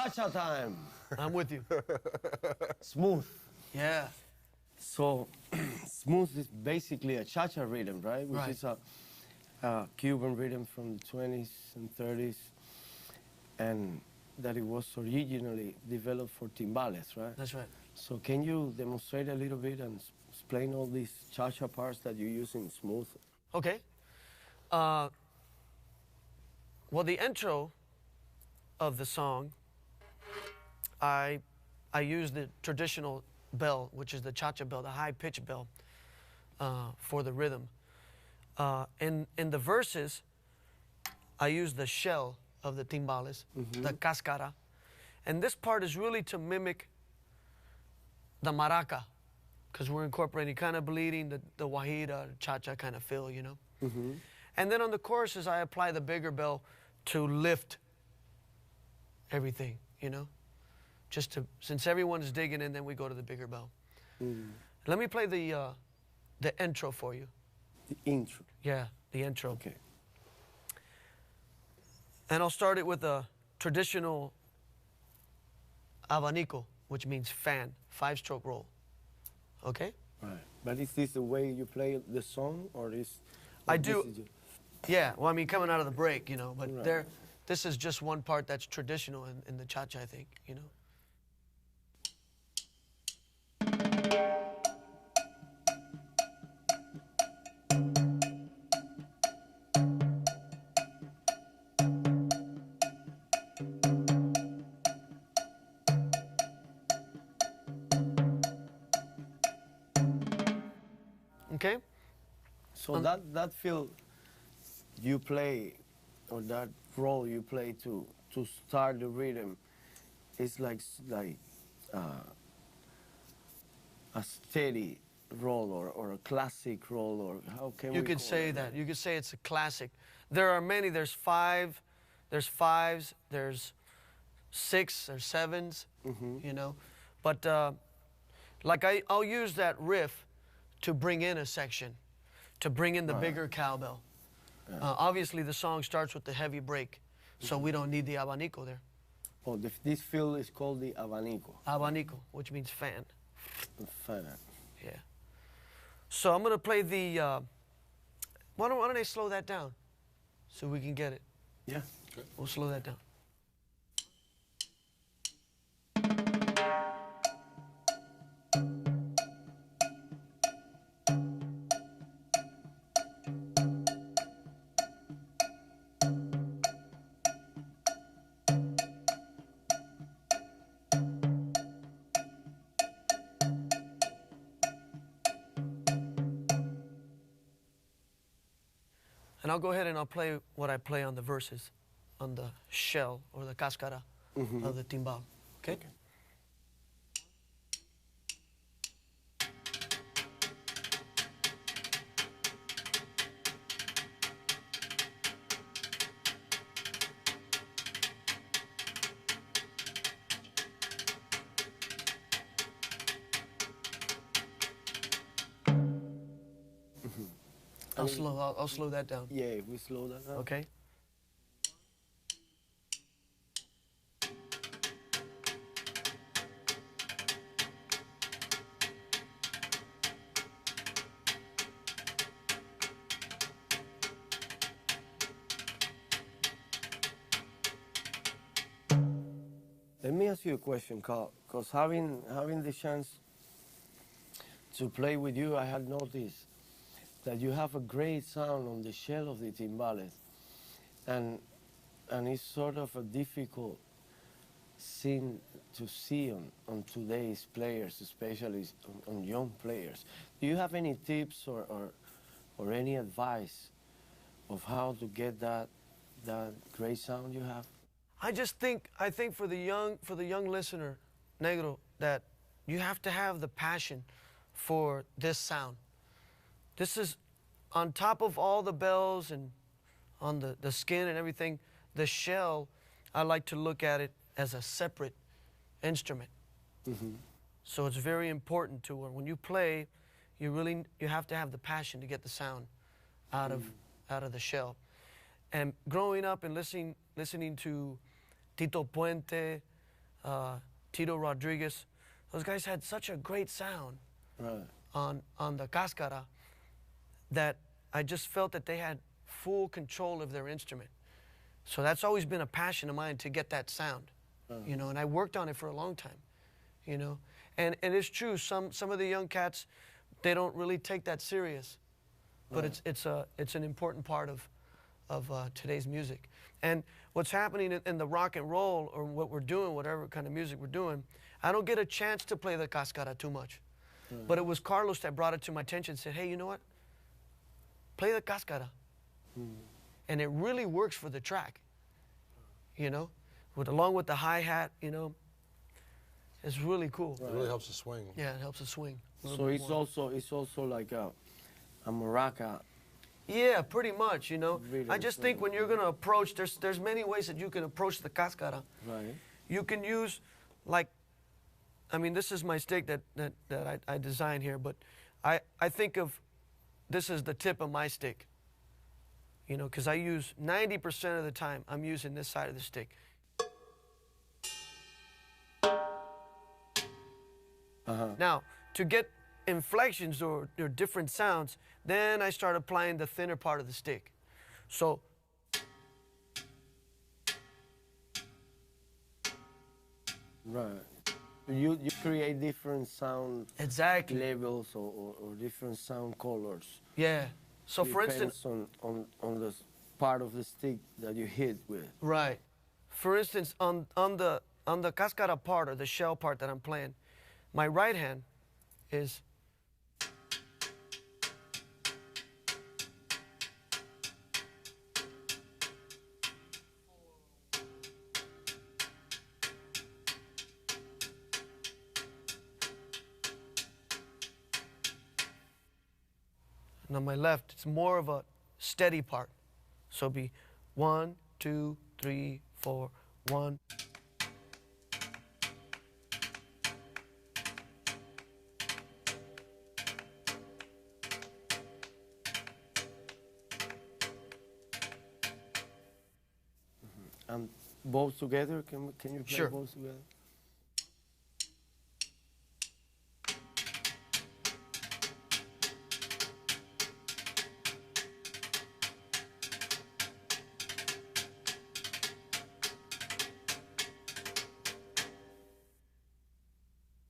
cha-cha time. I'm with you. Smooth. Yeah. So, smooth is basically a cha-cha rhythm, right? Which Right. is a Cuban rhythm from the 20s and 30s, and that it was originally developed for timbales, right? That's right. So can you demonstrate a little bit and explain all these cha-cha parts that you use in smooth? Okay. Well, the intro of the song, I use the traditional bell, which is the cha-cha bell, the high-pitched bell, for the rhythm. In the verses, I use the shell of the timbales, the cáscara. And this part is really to mimic the maraca, because we're incorporating kind of bleeding, the guajira, cha-cha kind of feel, you know? And then on the choruses, I apply the bigger bell to lift everything, you know? Just to, since everyone is digging in, then we go to the bigger bell. Let me play the intro for you. The intro. Yeah, the intro. Okay. And I'll start it with a traditional abanico, which means fan, 5-stroke roll. Okay? Right. But is this the way you play the song, or is? I do. Yeah, well, I mean, coming out of the break, you know, but Right. this is just one part that's traditional in the cha-cha, I think, you know. Okay? So that feel you play, or that role you play to start the rhythm, is like a steady roll, or a classic roll, or how can we You could call say it? that. You could say it's a classic. There are many. There's fives, there's 6 or 7s, you know. But like I'll use that riff to bring in a section, to bring in the bigger cowbell. Obviously, the song starts with the heavy break, so we don't need the abanico there. Oh, this feel is called the abanico. Abanico, which means fan. Fan. Yeah. So I'm gonna play the. Why don't I slow that down, so we can get it? Yeah. We'll slow that down. And I'll go ahead and I'll play what I play on the verses, on the shell or the cáscara of the timbal. Okay? I'll slow that down. Yeah, if we slow that down. Okay? Let me ask you a question, Carl, because having the chance to play with you, I had noticed that you have a great sound on the shell of the timbales, and it's sort of a difficult thing to see on today's players, especially on young players. Do you have any tips or any advice of how to get that great sound you have? I think for the young listener, Negro, that you have to have the passion for this sound. This is on top of all the bells and on the skin and everything, the shell, I like to look at it as a separate instrument. So it's very important to where when you play, you have to have the passion to get the sound out of the shell. And growing up and listening to Tito Puente, Tito Rodriguez. Those guys had such a great sound Right. on the cascara that I just felt that they had full control of their instrument. So that's always been a passion of mine to get that sound, you know, and I worked on it for a long time, you know. And it's true, some of the young cats, they don't really take that serious, but it's an important part of today's music. And what's happening in the rock and roll, or what we're doing, whatever kind of music we're doing, I don't get a chance to play the cascara too much. But it was Carlos that brought it to my attention and said, hey, you know what? Play the cascara. And it really works for the track, you know, along with the hi-hat, you know. It's really cool. It really helps the swing. Yeah, it helps the swing. So it's also like a maraca. Yeah, pretty much, you know. Really, I just think when you're going to approach, there's many ways that you can approach the cascara. Right. You can use, like, I mean, this is my stick that I designed here, but I think of this as the tip of my stick, you know, because I use 90% of the time, I'm using this side of the stick. Now, to get inflections or different sounds, then I start applying the thinner part of the stick. So, Right. You create different sound exactly. levels or different sound colors. Yeah. So for instance, on the part of the stick that you hit with. right. For instance, on the cascara part, or the shell part that I'm playing, my right hand is and on my left, it's more of a steady part. So it'll be 1, 2, 3, 4, 1. And both together, can you play Sure. both together?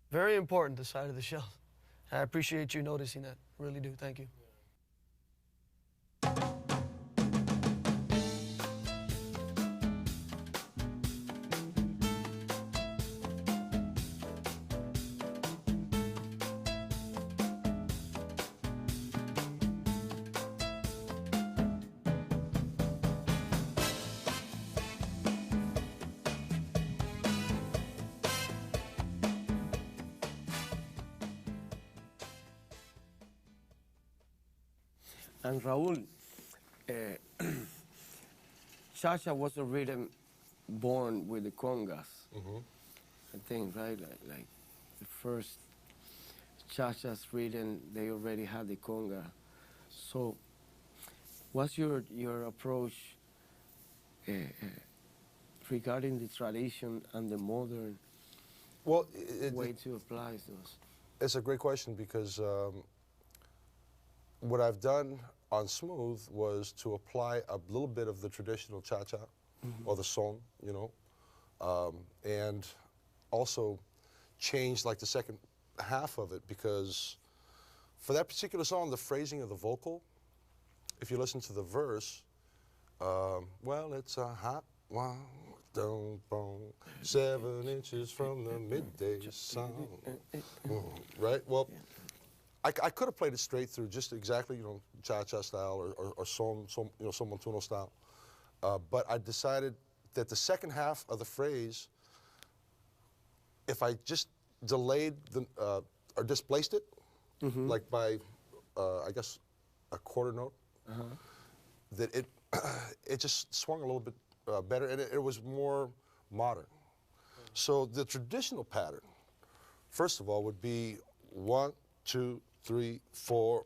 Very important, the side of the shell. I appreciate you noticing that. Really do. Thank you. And Raul, cha-cha was a rhythm born with the congas, I think, right? Like the first cha-cha's rhythm, they already had the conga. So what's your approach regarding the tradition and the modern Well, way to apply those? it's a great question because what I've done on Smooth was to apply a little bit of the traditional cha-cha or the son, you know, and also change like the second half of it, because for that particular song, the phrasing of the vocal, if you listen to the verse, well, it's a hot one, don't bone, 7 inches from the midday sun, right? Well, I could have played it straight through, just exactly, you know, cha-cha style or son, you know, son montuno style. But I decided that the second half of the phrase, if I just delayed or displaced it, like by, I guess, a quarter note, that it just swung a little bit better, and it was more modern. So the traditional pattern, first of all, would be 1, 2, 3, 4.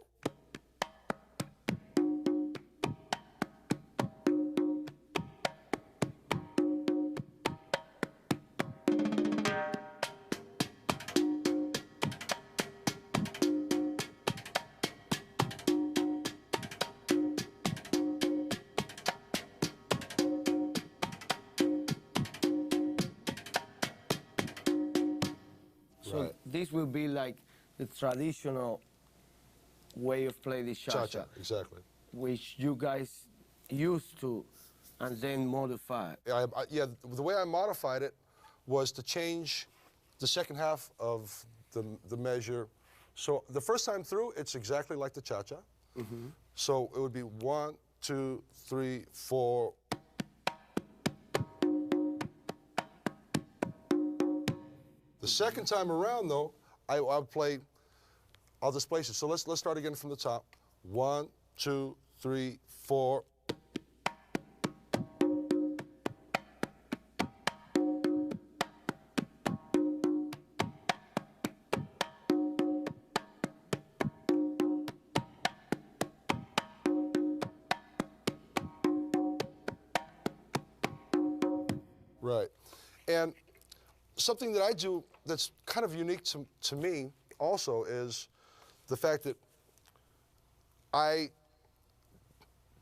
this will be like the traditional way of playing the cha-cha, exactly. which you guys used to, and then modify. Yeah, the way I modified it was to change the second half of the measure. So the first time through, it's exactly like the cha-cha. So it would be 1, 2, 3, 4. The second time around, though, I'll play, I'll displace it. So let's start again from the top. 1, 2, 3, 4. Right. And something that I do that's kind of unique to me also is the fact that I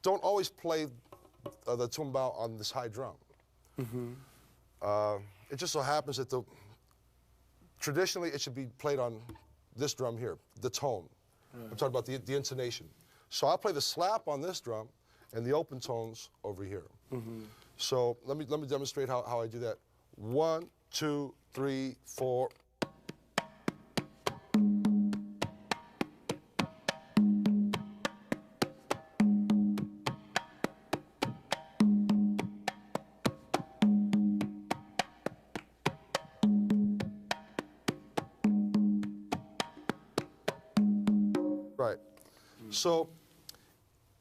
don't always play the tumbao on this high drum. It just so happens that traditionally it should be played on this drum here, the tone. I'm talking about the intonation. So I'll play the slap on this drum and the open tones over here. So let me demonstrate how I do that. 1, 2, 3, 4. Right. So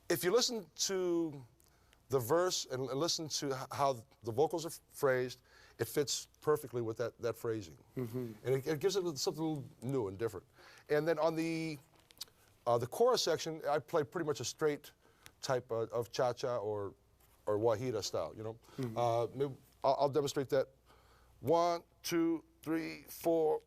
if you listen to the verse and listen to how the vocals are phrased, it fits perfectly with that phrasing. And it gives it something a little new and different. And then on the chorus section, I play pretty much a straight type of cha-cha or guajira style, you know. Maybe I'll demonstrate that. 1, 2, 3, 4.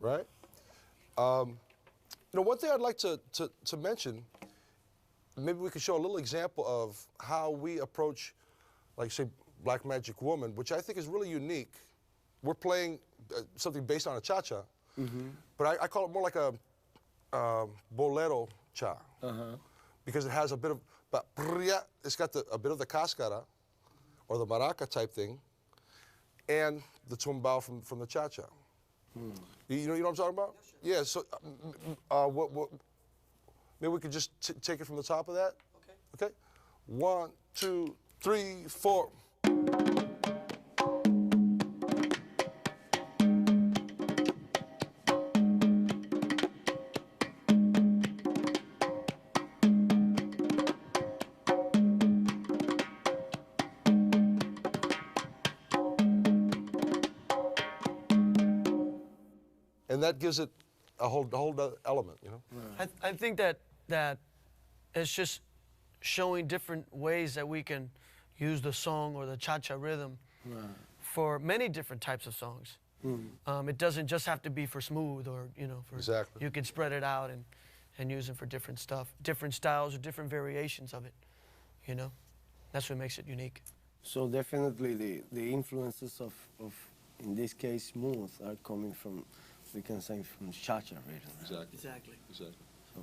Right? You know, one thing I'd like to mention, maybe we could show a little example of how we approach, like, say, Black Magic Woman, which I think is really unique. We're playing something based on a cha-cha, but I call it more like a bolero cha, because it has a bit of, it's got a bit of the cascara, or the maraca type thing, and the tumbao from the cha-cha. You know what I'm talking about? Yeah, so maybe we could just take it from the top of that? Okay. 1, 2, 3, 4. And that gives it a whole other element, you know? I think that it's just showing different ways that we can use the song or the cha-cha rhythm for many different types of songs. It doesn't just have to be for smooth or, you know, Exactly. You can spread it out and use it for different stuff, different styles or different variations of it, you know? That's what makes it unique. So definitely the influences of in this case, smooth, are coming from, we can say, from cha-cha rhythm. Right? Exactly. Exactly. So.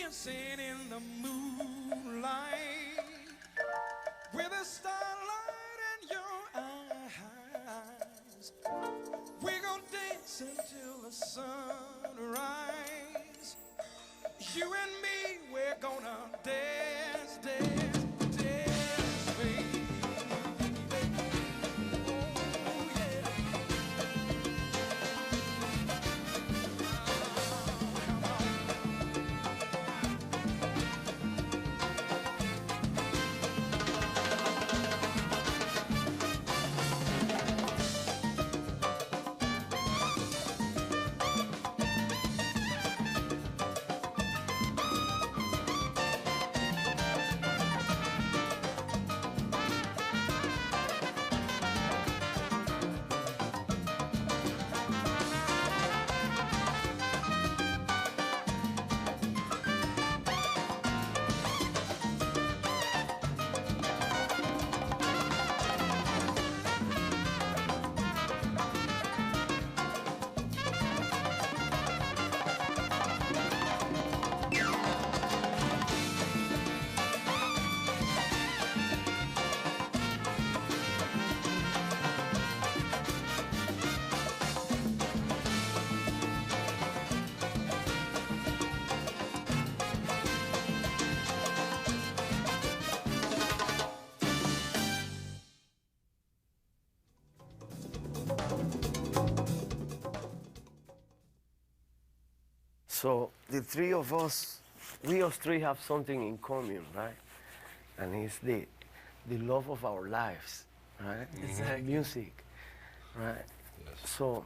dancing in the moonlight with a starlight in your eyes. We're gonna dance until the sunrise. You and me, we're gonna dance, dance, dance, baby. Oh, yeah. So the three of us, we us three have something in common, right? And it's the love of our lives, right? Exactly. Music, right? Yes. So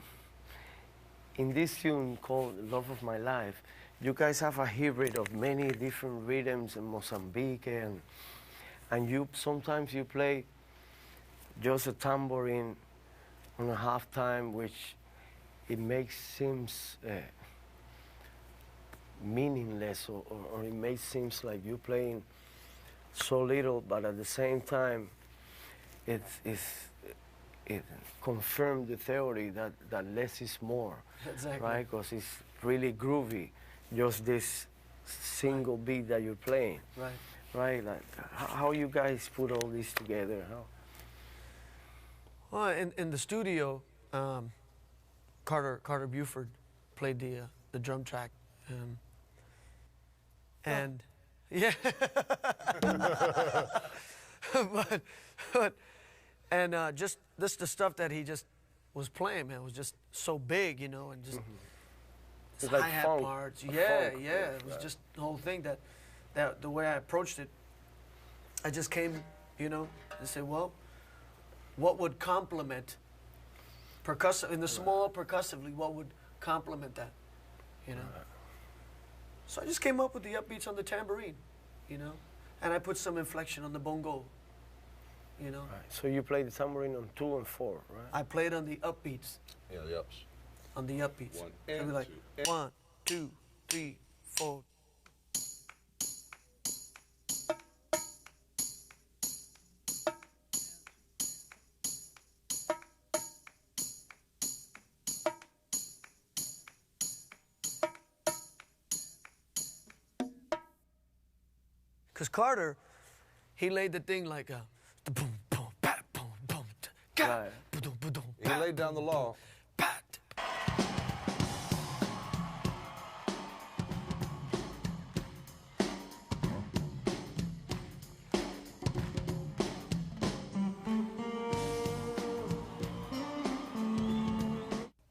in this tune called Love of My Life, you guys have a hybrid of many different rhythms in Mozambique, and you sometimes you play just a tambourine on a half time, which it makes seems meaningless, or it may seems like you're playing so little, but at the same time, it confirmed the theory that less is more, Exactly. right? Because it's really groovy, just this single beat that you're playing, Right. right? Like, how you guys put all this together? How? Well, in the studio, Carter Buford played the drum track, and yeah, but just this the stuff that he just was playing, man, was just so big, you know, and just It's like hi-hat funk, parts. a Yeah, funk, yeah, it was right. just the whole thing that the way I approached it. I just came, you know, and said, well, what would complement percussive in the small percussively? What would complement that, you know? So I just came up with the upbeats on the tambourine, you know, and I put some inflection on the bongo, you know. Right. So you play the tambourine on 2 and 4, right? I played on the upbeats, Yeah, the ups. on the upbeats. One So it'd and be like two and- 1, 2, 3, 4. Because Carter, he laid the thing like a boom, boom, pat, boom, boom, Right. boom, boom, boom, He laid down the law. pat.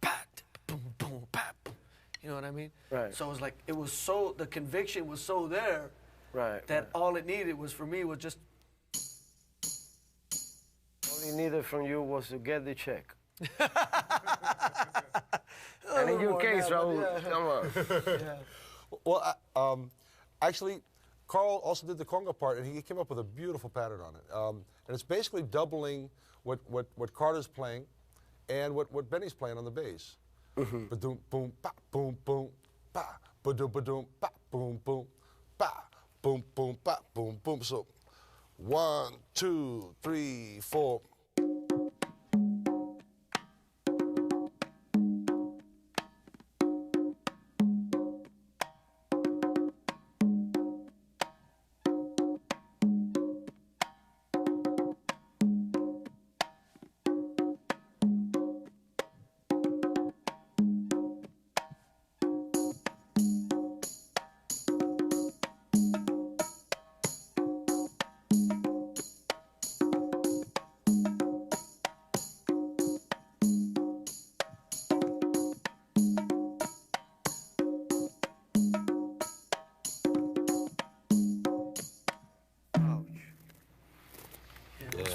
Pat, boom, boom, pat, boom. You know what I mean? Right. So it was like, it was so, the conviction was so there Right. that right. all it needed was for me was just, All he needed from you was to get the check. And in your more case, now, but Raul, yeah. come on. yeah. Well, actually, Carl also did the conga part, and he came up with a beautiful pattern on it. And it's basically doubling what Carter's playing and what Benny's playing on the bass. Ba-doom, boom, ba, boom, boom, ba, ba-doom, ba-doom, ba, boom, boom, ba, boom, boom, ba, boom, boom. So 1, 2, 3, 4.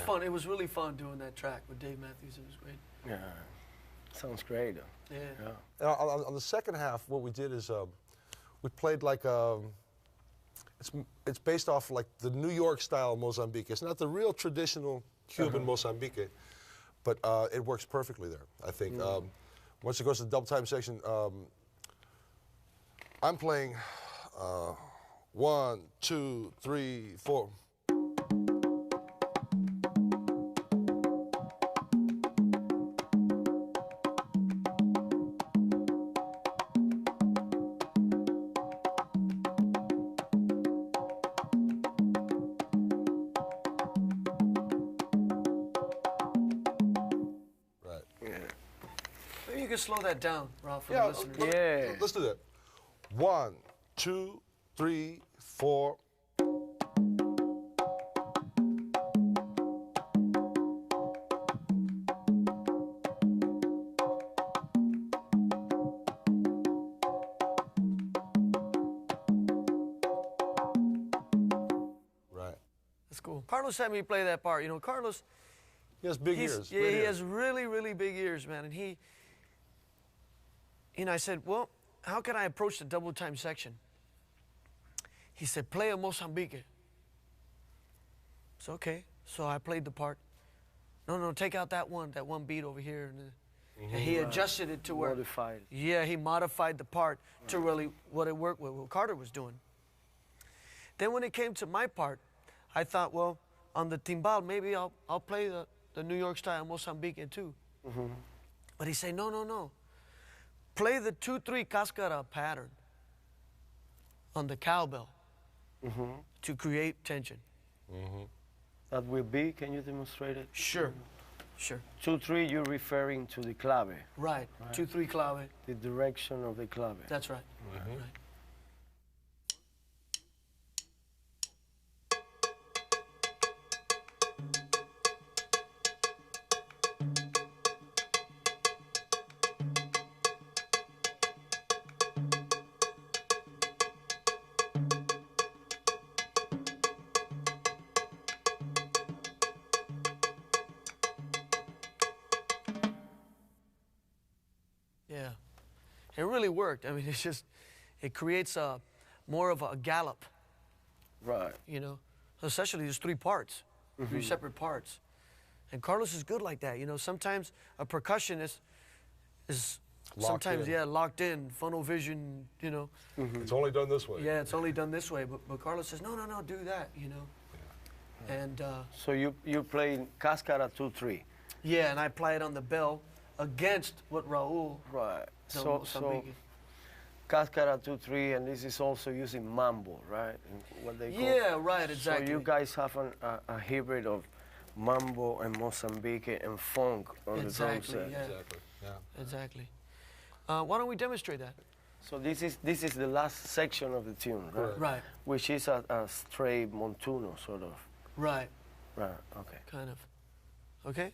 fun. It was really fun doing that track with Dave Matthews. It was great. Yeah, sounds great. Yeah. And on the second half, what we did is we played like it's based off like the New York style Mozambique. It's not the real traditional Cuban Mozambique, but it works perfectly there, I think. Once it goes to the double time section, I'm playing 1, 2, 3, 4. Maybe you could slow that down, Ralph, for Yeah, the listeners. Yeah. Let's do that. 1, 2, 3, 4. Right. That's cool. Carlos had me play that part. You know, Carlos, He has big ears. yeah, great he ears. has really, really big ears, man. And he, you know, I said, well, how can I approach the double time section? He said, play a Mozambique. So, okay. So I played the part. No, take out that one beat over here. And he adjusted it to where. Modified. Yeah, he modified the part to really what it worked with what Carter was doing. Then when it came to my part, I thought, well, on the timbal, maybe I'll play the New York style Mozambique too. But he said, no. Play the 2-3 cascara pattern on the cowbell to create tension. That will be, can you demonstrate it? Sure. 2-3, you're referring to the clave, Right. 2-3 clave. the direction of the clave. That's right. Right. Yeah, it really worked. I mean, it's just, it creates more of a gallop, Right. you know. Essentially, there's 3 parts, 3 separate parts. And Carlos is good like that, you know. Sometimes a percussionist is Locked sometimes, in. locked in, funnel vision, you know. It's only done this way. Yeah, it's only done this way. But Carlos says, no, do that, you know. And So you play cascara 2-3. yeah, and I play it on the bell against what Raul Right. done So Mozambique. cascara 2-3, and this is also using mambo, right? And what they call. Yeah, right, exactly. So you guys have a hybrid of mambo and Mozambique and funk on Exactly, the drum set. yeah. Exactly. Yeah. Exactly. Why don't we demonstrate that? So this is the last section of the tune, right? Correct. Right, Which is a straight montuno, sort of. right, Right. Okay. kind of. Okay?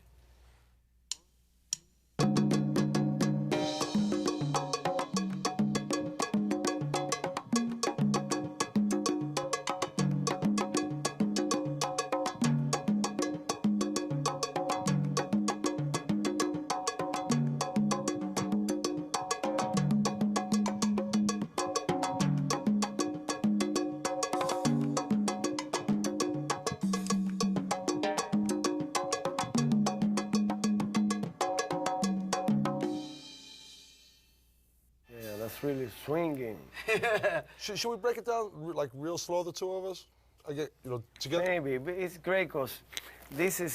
Yeah, that's really swinging. Should we break it down like real slow, the two of us? I get, together. Maybe, but it's great because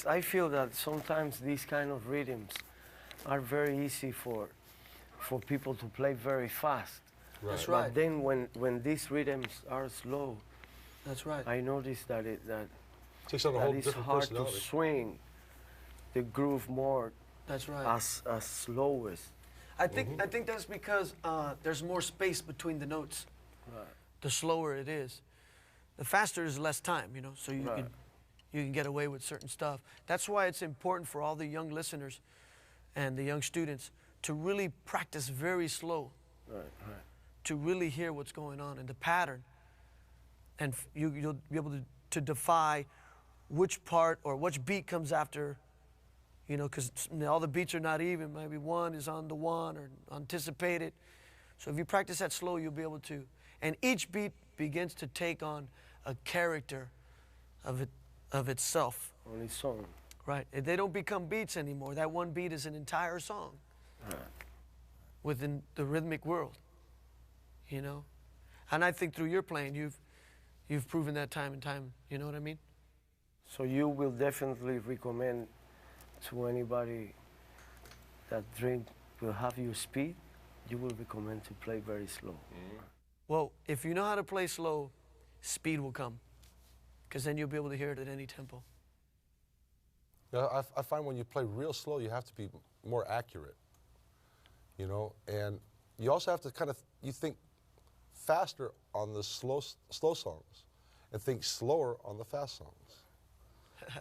I feel that sometimes these kind of rhythms are very easy for people to play very fast. That's But right. then when these rhythms are slow, That's right. I notice that Takes on a whole it's different hard to personality. swing the groove more That's right. as slowest. I think that's because there's more space between the notes. Right. The slower it is, the faster is less time. You know, so you Right. can get away with certain stuff. That's why it's important for all the young listeners and the young students to really practice very slow, Right. to really hear what's going on and the pattern, and you'll be able to defy which part or which beat comes after, you know, because all the beats are not even. Maybe one is on the one or anticipated. So if you practice that slow, you'll be able to. And each beat begins to take on a character of itself. On its own. Right. They don't become beats anymore. That one beat is an entire song within the rhythmic world, you know? And I think through your playing, you've proven that time and time, you know what I mean? So you will definitely recommend to anybody that will have your speed, you will recommend to play very slow. Well, if you know how to play slow, speed will come, because then you'll be able to hear it at any tempo. Yeah, I find when you play real slow, you have to be more accurate, you know, and you also have to you think faster on the slow songs and think slower on the fast songs.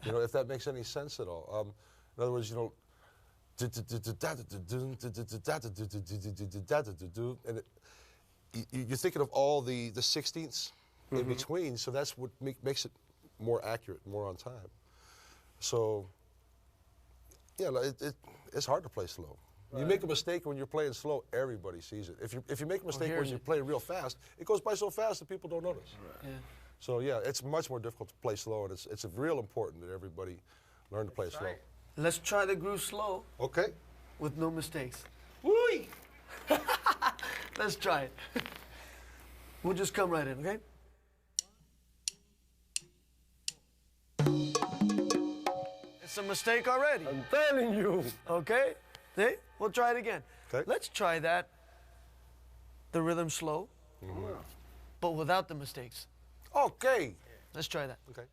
You know, if that makes any sense at all. In other words, you know, and you're thinking of all the 16ths in between, so that's what makes it more accurate, more on time. So, yeah, it's hard to play slow. Right. You make a mistake when you're playing slow, everybody sees it. If you make a mistake when you play real fast, it goes by so fast that people don't notice. Right. Yeah. So yeah, it's much more difficult to play slow, and it's real important that everybody learn to play slow. Let's try the groove slow. Okay. With no mistakes. Woo! Let's try it. We'll just come right in, okay? It's a mistake already. I'm telling you. Okay? See? We'll try it again. Okay. Let's try that. The rhythm slow, but without the mistakes. Okay. Let's try that. Okay.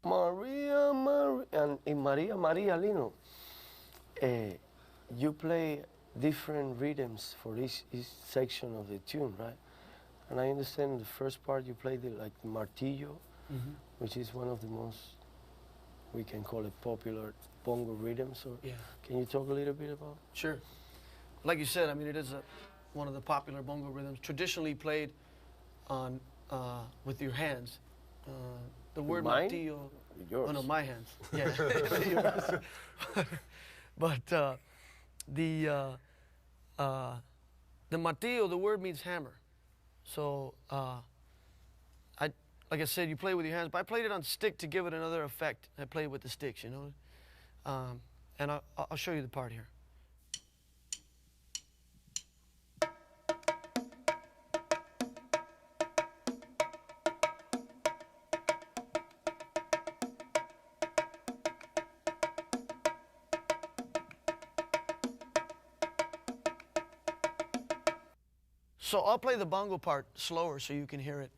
Maria, and in Maria Lino, you play different rhythms for each section of the tune, right? And I understand in the first part you played like the martillo, which is one of the most, we can call it popular bongo rhythms. So Yeah. Can you talk a little bit about? Sure. Like you said, I mean, it is one of the popular bongo rhythms, traditionally played on with your hands. The word Mine? martillo. Yours. Oh no, my hands. Yeah. Yours. But the martillo, the word means hammer. So like I said, you play with your hands, but I played it on stick to give it another effect. I played with the sticks, you know. And I'll show you the part here. So I'll play the bongo part slower so you can hear it.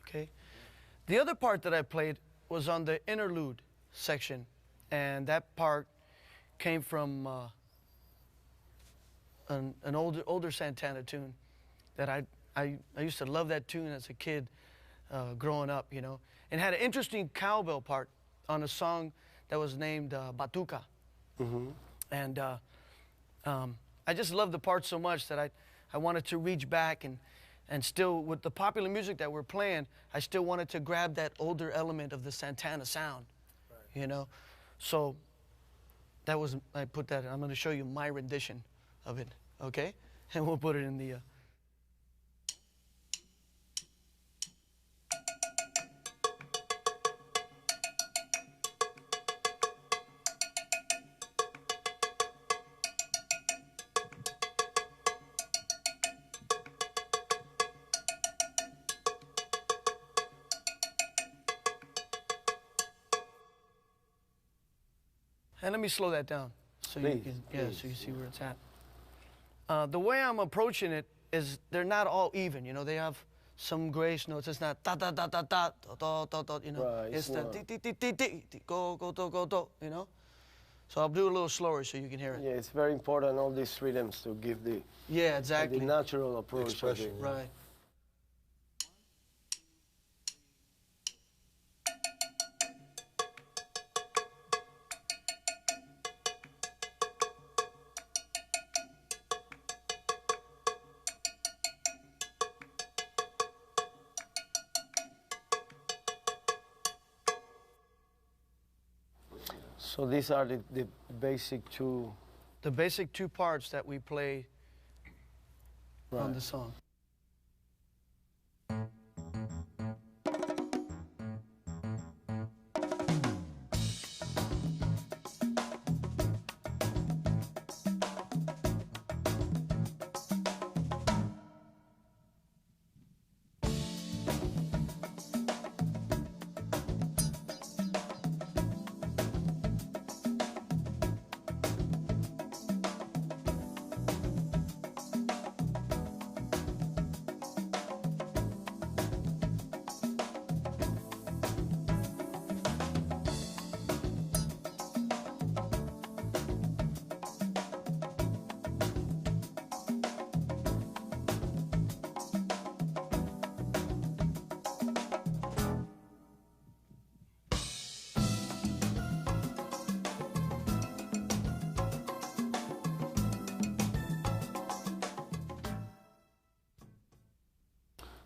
Okay. The other part that I played was on the interlude section, and that part came from an older Santana tune that I used to love that tune as a kid. growing up, you know, and had an interesting cowbell part on a song that was named Batuca. And I just loved the part so much that I wanted to reach back and still, with the popular music that we're playing, I still wanted to grab that older element of the Santana sound, you know. So that was, I put that, I'm going to show you my rendition of it, okay? And we'll put it in the... And let me slow that down so you Please, can, yeah, please, so you see where it's at. The way I'm approaching it is they're not all even, you know. They have some grace notes. It's not da da da da da da da da, you know. Right, It's it's the not. ti ti ti ti ti go go do go do, you know. So I'll do a little slower so you can hear it. Yeah, it's very important, all these rhythms, to give the Exactly. natural approach of Expression, it. yeah. Right. So these are the basic two. The basic two parts that we play on Right. the song.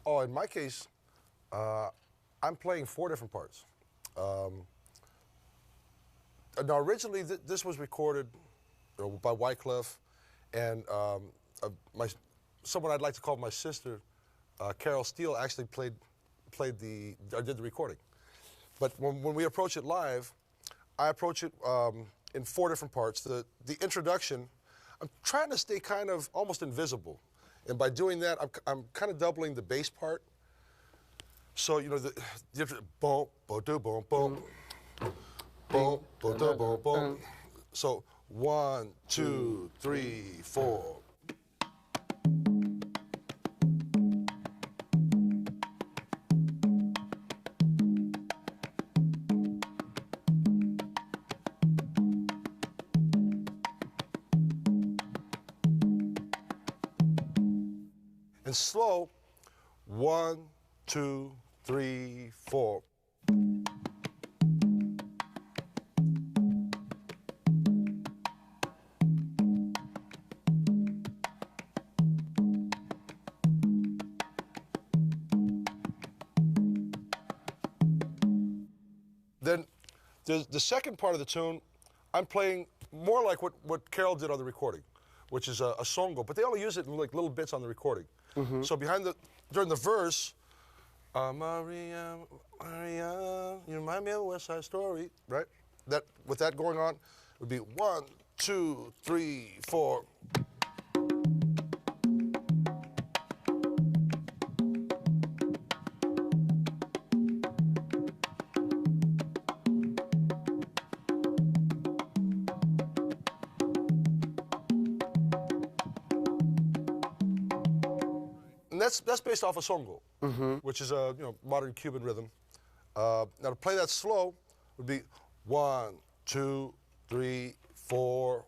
Oh, in my case, I'm playing 4 different parts. Now, originally, this was recorded by Wyclef, and someone I'd like to call my sister, Carol Steele, actually did the recording. But when we approach it live, I approach it in 4 different parts. The introduction, I'm trying to stay kind of almost invisible. And by doing that, I'm kind of doubling the bass part. So, you know, the boom, boom, boom, boom, boom, boom, boom, boom, boom. So 1, 2, 3, 4. And slow, 1, 2, 3, 4. Then the second part of the tune, I'm playing more like what Carol did on the recording, which is a songo, but they only use it in like little bits on the recording. So during the verse, Maria, Maria, you remind me of a West Side Story, right? With that going on, it would be 1, 2, 3, 4. And that's based off a songo, which is a modern Cuban rhythm. Now to play that slow would be 1, 2, 3, 4.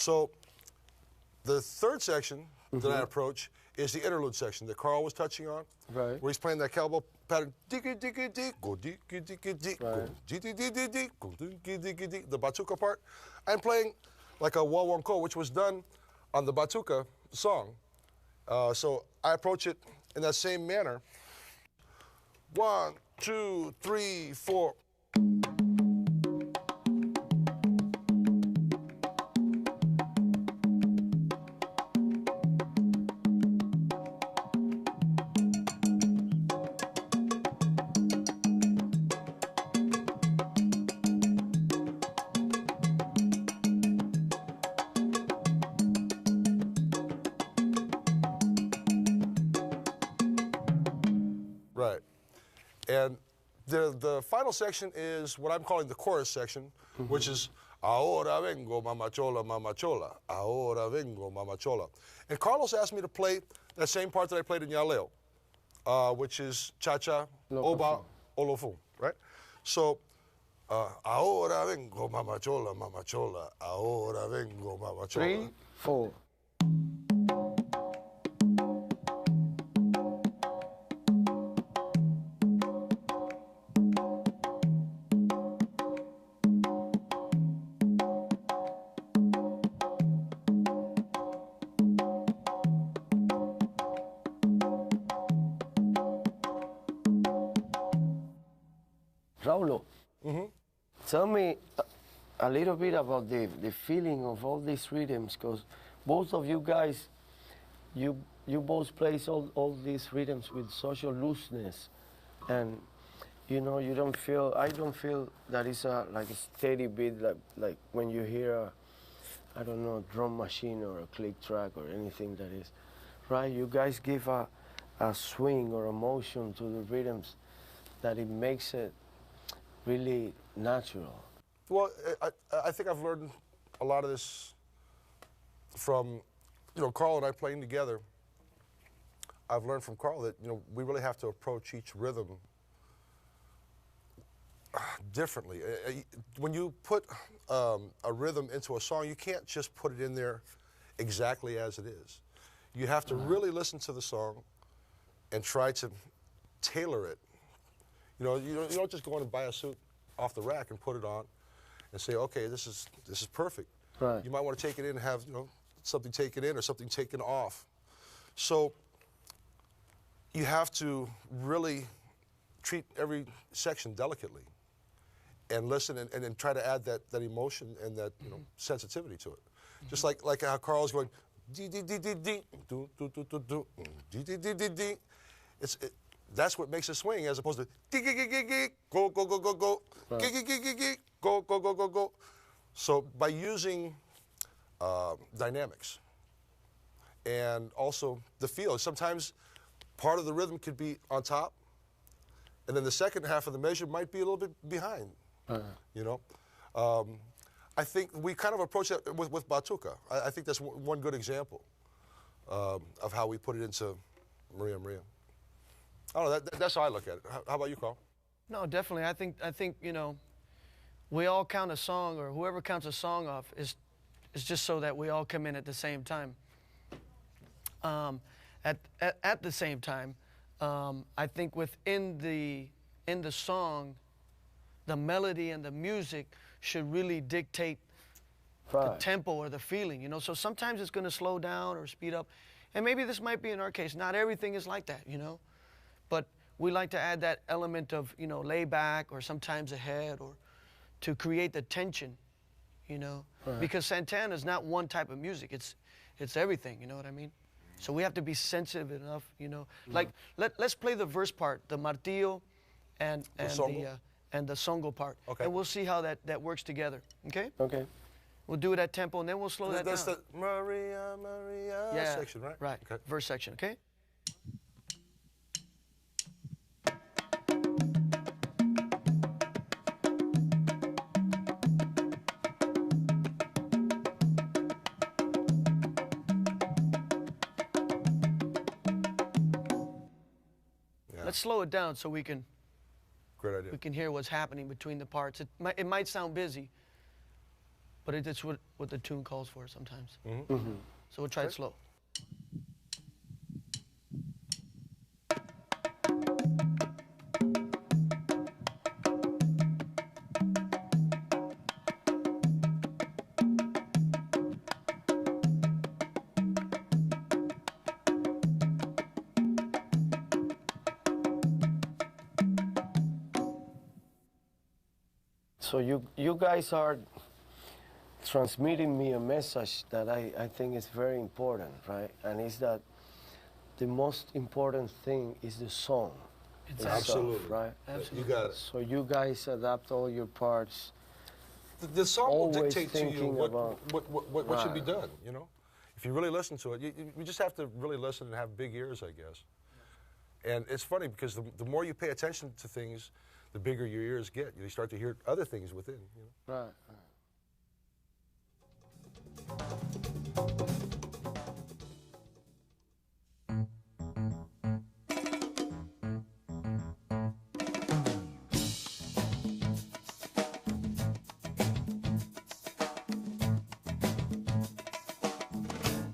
So the third section that I approach is the interlude section that Carl was touching on, Right. where he's playing that cowbell pattern, diggy diggy dig, go diggy diggy dig, go diggy diggy dig, go diggy diggy dig, the batuka part. I'm playing like a wawonko, which was done on the batuka song. So I approach it in that same manner. 1, 2, 3, 4. Right. And the final section is what I'm calling the chorus section, which is Ahora vengo, mamachola, mamachola. Ahora vengo, mamachola. And Carlos asked me to play that same part that I played in Yaleo, which is cha-cha, oba, olofun, right? So, ahora vengo, mamachola, mamachola. Ahora vengo, mamachola. 3, 4. Raulo, tell me a little bit about the feeling of all these rhythms, because both of you guys, you both play all these rhythms with social looseness, and you know I don't feel that it's like a steady beat like when you hear a, I don't know, drum machine or a click track or anything that is, right? You guys give a swing or a motion to the rhythms that it makes it really natural. Well, I think I've learned a lot of this from, Carl and I playing together. I've learned from Carl that, we really have to approach each rhythm differently. When you put a rhythm into a song, you can't just put it in there exactly as it is. You have to really listen to the song and try to tailor it. You don't just go in and buy a suit off the rack and put it on and say, okay, this is perfect. Right. You might want to take it in and have something taken in or something taken off. So you have to really treat every section delicately and listen and try to add that emotion and that sensitivity to it. Just like how Carl's going dee dee dee dee dee do do do do do dee dee dee dee dee. That's what makes it swing, as opposed to gig gig gig gig go go go go go gig gig gig gig go go go go go. So by using dynamics and also the feel, sometimes part of the rhythm could be on top, and then the second half of the measure might be a little bit behind. I think we kind of approach that with batuka. I think that's one good example of how we put it into Maria Maria. I don't know, that's how I look at it. How about you, Carl? No, definitely. I think we all count a song, or whoever counts a song off is just so that we all come in at the same time. At the same time, I think within the song, the melody and the music should really dictate the tempo or the feeling. So sometimes it's going to slow down or speed up, and maybe this might be in our case. Not everything is like that, but we like to add that element of lay back or sometimes ahead, or to create the tension, because Santana is not one type of music. It's everything. You know what I mean? So we have to be sensitive enough. Like let's play the verse part, the martillo, and the songo part, Okay. and we'll see how that works together. Okay? Okay. We'll do it at tempo, and then we'll slow that down. That's the Maria Maria section, right? Right. Okay. Verse section. Okay. Let's slow it down so we can Great idea. hear what's happening between the parts. It might sound busy, but it's what the tune calls for sometimes. Mm-hmm. So we'll try it slow. So you guys are transmitting me a message that I think is very important, right? And it's that the most important thing is the song. itself, Absolutely. right? Absolutely. You got it. So you guys adapt all your parts. The song will Always dictate to you thinking about- what should be Right. done, you know? If you really listen to it, you just have to really listen and have big ears, I guess. And it's funny because the more you pay attention to things, the bigger your ears get. You start to hear other things within, you know? Right.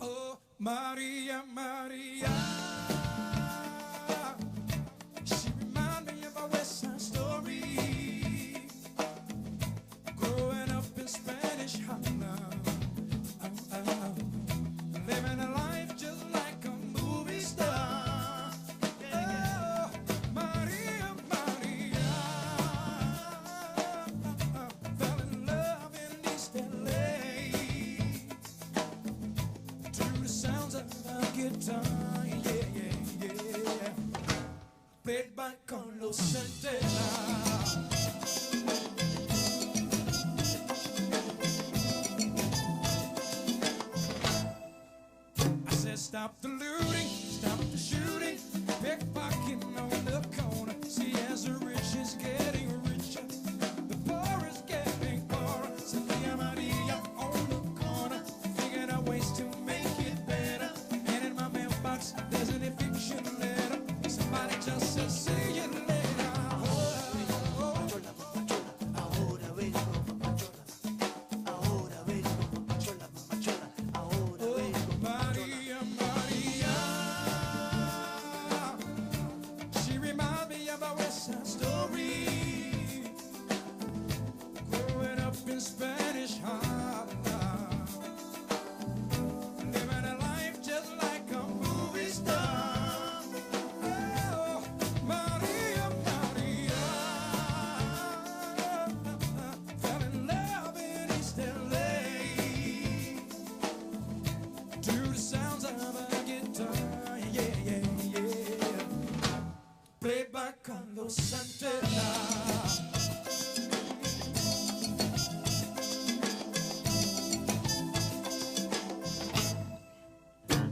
Oh, Maria, Maria. She remind me of a West Side Story. Growing up in Spanish Harlem. Living a life just like a movie star. Oh, Maria, Maria. Fell in love in East LA. To the sounds of a guitar, yeah, yeah, yeah. Played by Carlos Santana. I said, stop the looting, stop the shooting, pickpocketing on the corner. See, as the rich is getting richer, the poor is getting poorer. Maria, Maria on the corner, figuring out ways to make it better. And in my mailbox, there's an eviction letter. Somebody just said, see you later. Maria, Maria. She reminds me of a West Side Story. Growing up in Spanish Harlem. Living a life just like a movie star. Oh, Maria, Maria. Fell in love in East LA. To the sounds of a guitar, yeah, yeah, yeah. Played by Carlos Santana.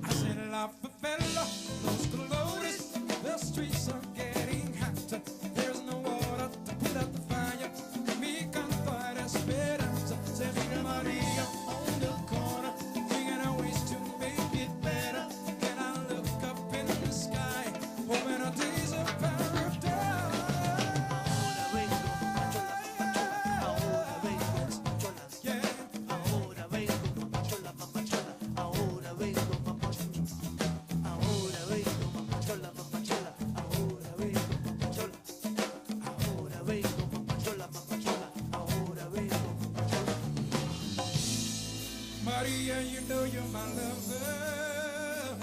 I said, La Favela, Los Colores, the streets are getting hotter. There's no water to put out the fire. Mi canto era esperanza. Maria, Maria on the corner, figuring out ways to make it better. Then I look up in the sky, hoping our days of paradise. Yeah. Maria, you know you're my lover.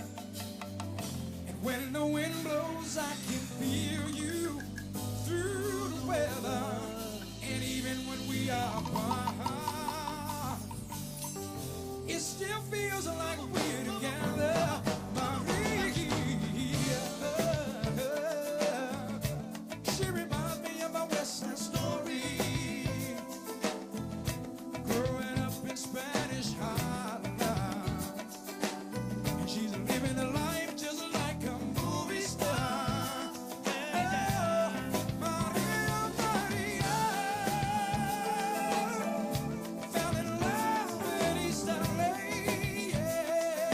And when the wind blows, I can feel you through the weather. And even when we are apart, it still feels like we're together. Maria, she reminds me of my West Side Story. Growing up in Spanish Harlem, and she's living a life just like a movie star. Oh, Maria, Maria, fell in love with East LA, yeah.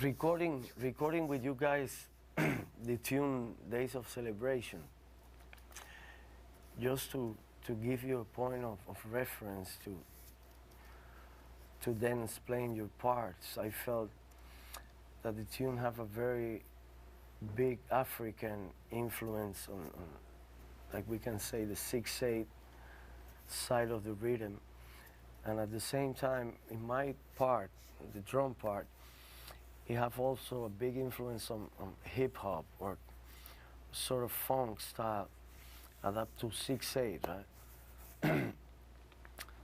recording with you guys the tune Days of Celebration, just to give you a point of reference to then explain your parts. I felt that the tune have a very big African influence on like we can say, the 6/8 side of the rhythm. And at the same time, in my part, the drum part, it have also a big influence on hip hop or sort of funk style, adapt to 6/8, right?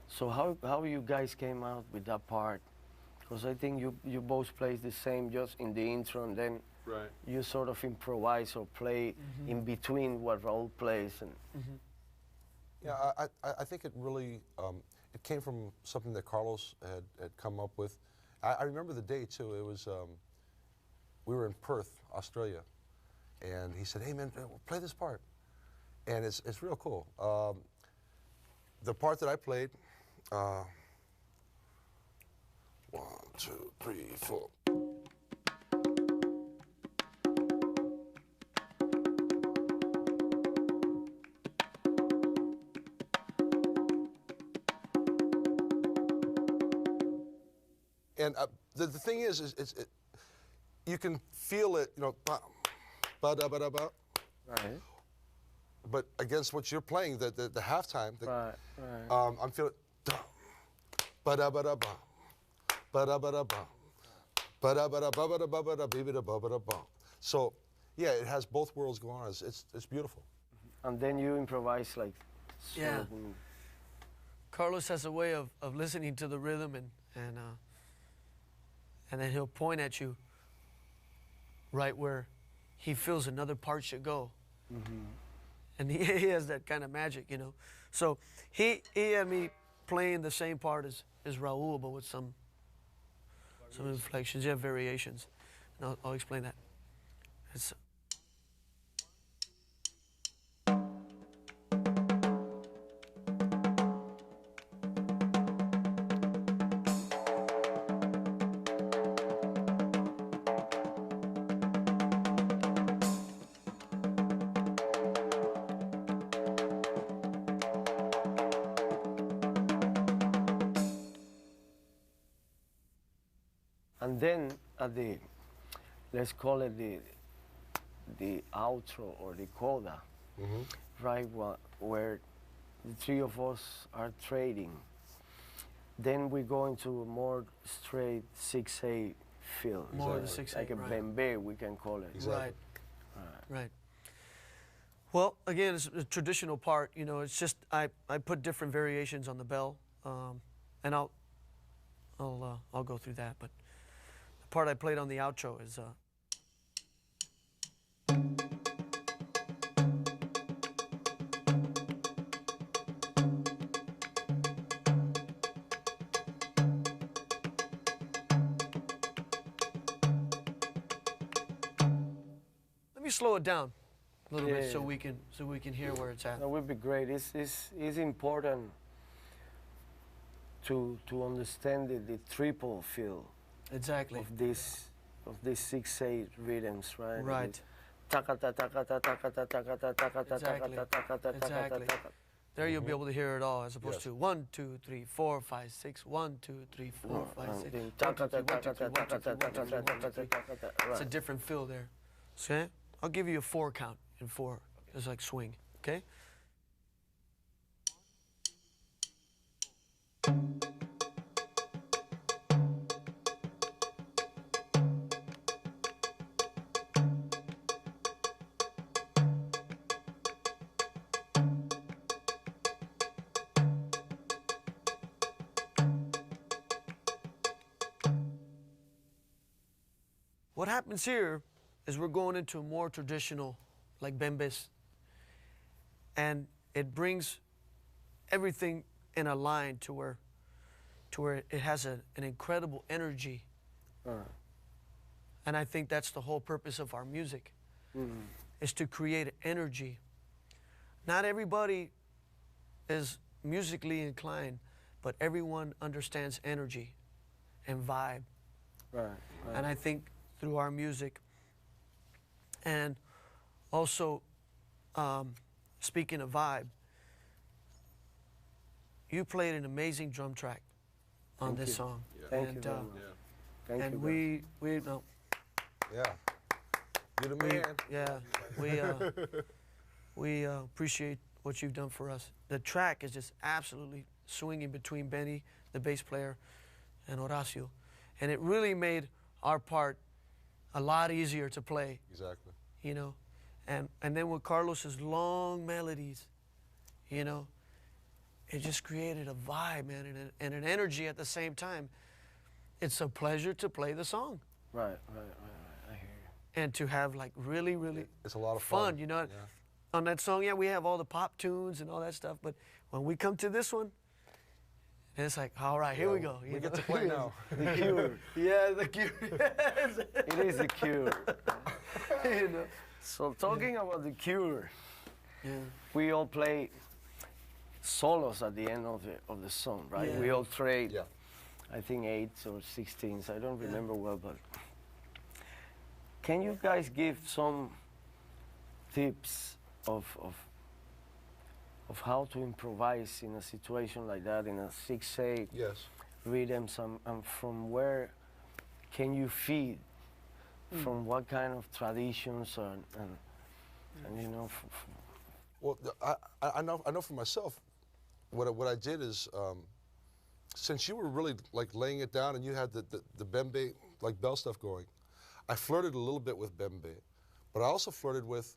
So how you guys came out with that part? Because I think you both play the same just in the intro, and then Right. you sort of improvise or play in between what Raul plays. And Yeah, I think it really, it came from something that Carlos had come up with. I remember the day too, it was, we were in Perth, Australia, and he said, hey man, play this part. And it's real cool. The part that I played, 1, 2, 3, 4. And the thing is you can feel it, you know, ba da ba da ba. right, But against what you're playing, the halftime, right. I'm feeling da ba da ba da ba, ba da ba da ba, ba da ba da ba ba da ba ba da ba ba ba da ba. So, yeah, it has both worlds going on. It's beautiful. And then you improvise like sort Yeah. of Carlos has a way of listening to the rhythm and then he'll point at you right where he feels another part should go. And he has that kind of magic, you know. So he had me playing the same part as Raul, but with some inflections, yeah, variations. And I'll explain that. It's, and then at the, let's call it the outro or the coda, right, where the three of us are trading. Then we go into a more straight 6/8 feel. More of the So 6/8, like a right. bembe, we can call it. Exactly. Right. Well, again, it's a traditional part. You know, it's just I put different variations on the bell, and I'll go through that. But the part I played on the outro is. Let me slow it down a little bit Yeah. so we can hear where it's at. That would be great. It's important to understand the triple feel Exactly. of this 6/8 rhythms, right? Right. Exactly. There you'll be able to hear it all, as opposed Yes. to 1, 2, 3, 4, 5, 6, 1, 2, 3, 4, 5, 6, 1, 2, 3, 1, 2, 3, 1, 2, 3, 1, 2, 3, 1, 2, 3, 1, 2, 3. It's a different feel there. Okay? I'll give you a 4 count in 4. It's like swing. Okay? What happens here is we're going into more traditional, like bembes, and it brings everything in a line to where it has an incredible energy. And I think that's the whole purpose of our music, is to create energy. Not everybody is musically inclined, but everyone understands energy and vibe. Right. And I think through our music. And also, speaking of vibe, you played an amazing drum track on Thank this you. song. Thank you And, very much. Thank and you. we no, Yeah. You're the man. yeah, we appreciate what you've done for us. The track is just absolutely swinging between Benny, the bass player, and Horacio, and it really made our part a lot easier to play. Exactly. You know, and then with Carlos's long melodies, you know, it just created a vibe, man, and an energy at the same time. It's a pleasure to play the song Right. I hear you. and to have like really It's a lot of fun. You know, Yeah. on that song, yeah, we have all the pop tunes and all that stuff, but when we come to this one, it's like, all right, here we go. We get to play now. The Cure. Yeah, the Cure. Yes. It is the Cure. You know. So talking about the Cure, Yeah. we all play solos at the end of the song, right? Yeah. We all trade. Yeah. I think 8s or 16s. I don't remember well, but can you guys give some tips of how to improvise in a situation like that, in a 6/8 Yes. rhythms, and from where can you feed? From what kind of traditions and you know? Well, I know for myself, what I did is, since you were really like laying it down and you had the bembe like bell stuff going, I flirted a little bit with bembe, but I also flirted with,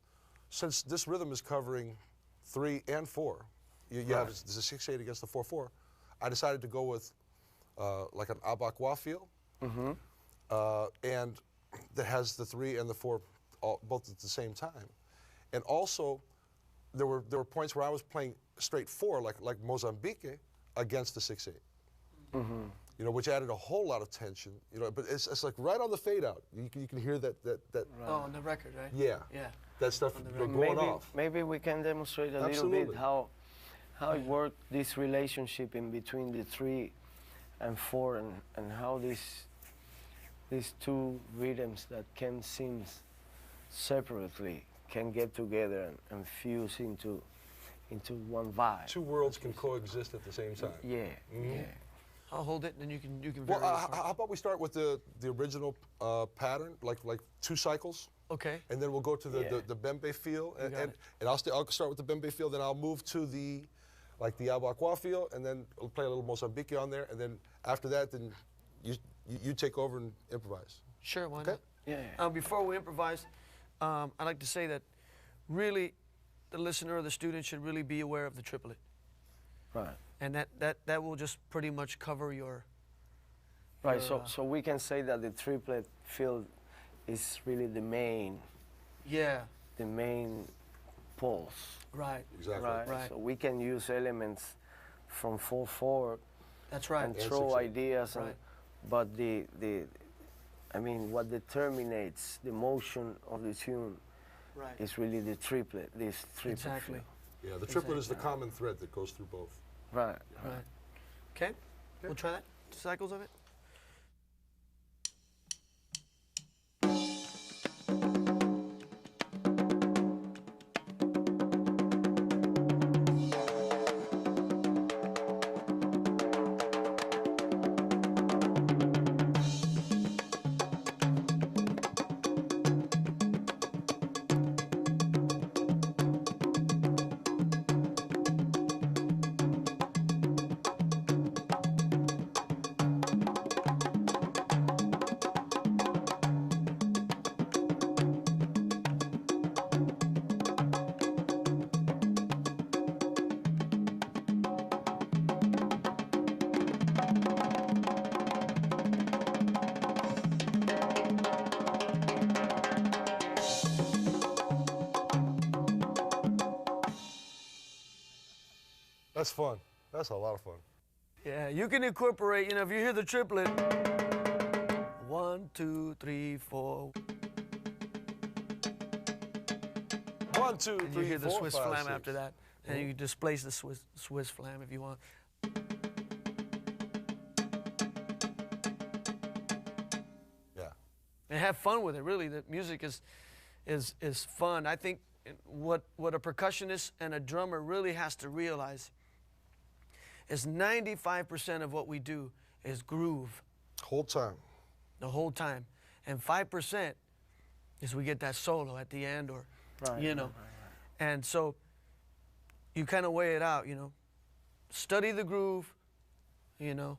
since this rhythm is covering 3 and 4, you have the 6/8 against the 4/4. I decided to go with like an abakwa feel, and that has the 3 and the 4 both at the same time, and also there were points where I was playing straight 4 like Mozambique against the 6/8. You know, which added a whole lot of tension. You know, but it's like right on the fade out. You can hear that. Oh, on the record, right? Yeah. Yeah. That stuff going maybe, off. Maybe we can demonstrate a little Absolutely. bit how it worked, this relationship in between the 3 and 4, and how these two rhythms that can seem separately can get together and fuse into one vibe. Two worlds can coexist at the same time. Yeah, yeah. I'll hold it, and then you can Well, vary this part. how about we start with the original pattern, like 2 cycles, Okay. and then we'll go to Yeah. the bembe feel, got it. and I'll start with the bembe feel, then I'll move to the abakwa feel, and then I'll play a little Mozambique on there, and then after that, then you take over and improvise. Sure, why Okay. not? Yeah. Before we improvise, I'd like to say that really the listener or the student should really be aware of the triplet. Right. And that will just pretty much cover your... Right, your, so we can say that the triplet field is really the main Yeah, pulse. right. Exactly. Right. Right. So we can use elements from 4/4 That's right. and And throw 6/8. ideas, Right. but what determines the motion of the tune Right. is really the triplet. This triplet. Exactly. field. Yeah, the triplet is the Exactly. common thread that goes through both. Right. Right. Okay, we'll try that. 2 cycles of it. That's fun. That's a lot of fun. Yeah, you can incorporate, if you hear the triplet, 1, 2, 3, 4, 1, 2, and 3, you hear the 4, Swiss 5, flam 6. after that, and you displace the Swiss flam if you want. Yeah. and have fun with it. Really, the music is fun. I think what a percussionist and a drummer really has to realize is 95% of what we do is groove Whole time. the whole time, and 5% is we get that solo at the end, or Right, you know. right. And so you kind of weigh it out, you know. Study the groove, you know,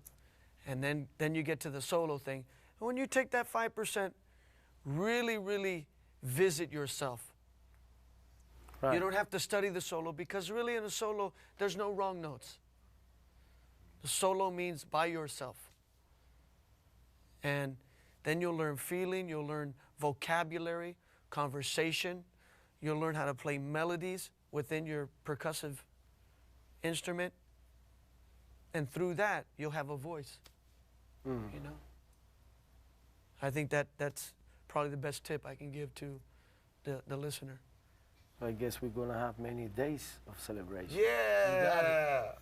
and then you get to the solo thing. And when you take that 5%, really visit yourself. Right. You don't have to study the solo, because really in a solo, there's no wrong notes. The solo means by yourself. And then you'll learn feeling, you'll learn vocabulary, conversation, you'll learn how to play melodies within your percussive instrument. And through that, you'll have a voice, you know. I think that's probably the best tip I can give to the listener. I guess we're gonna have many days of celebration. Yeah.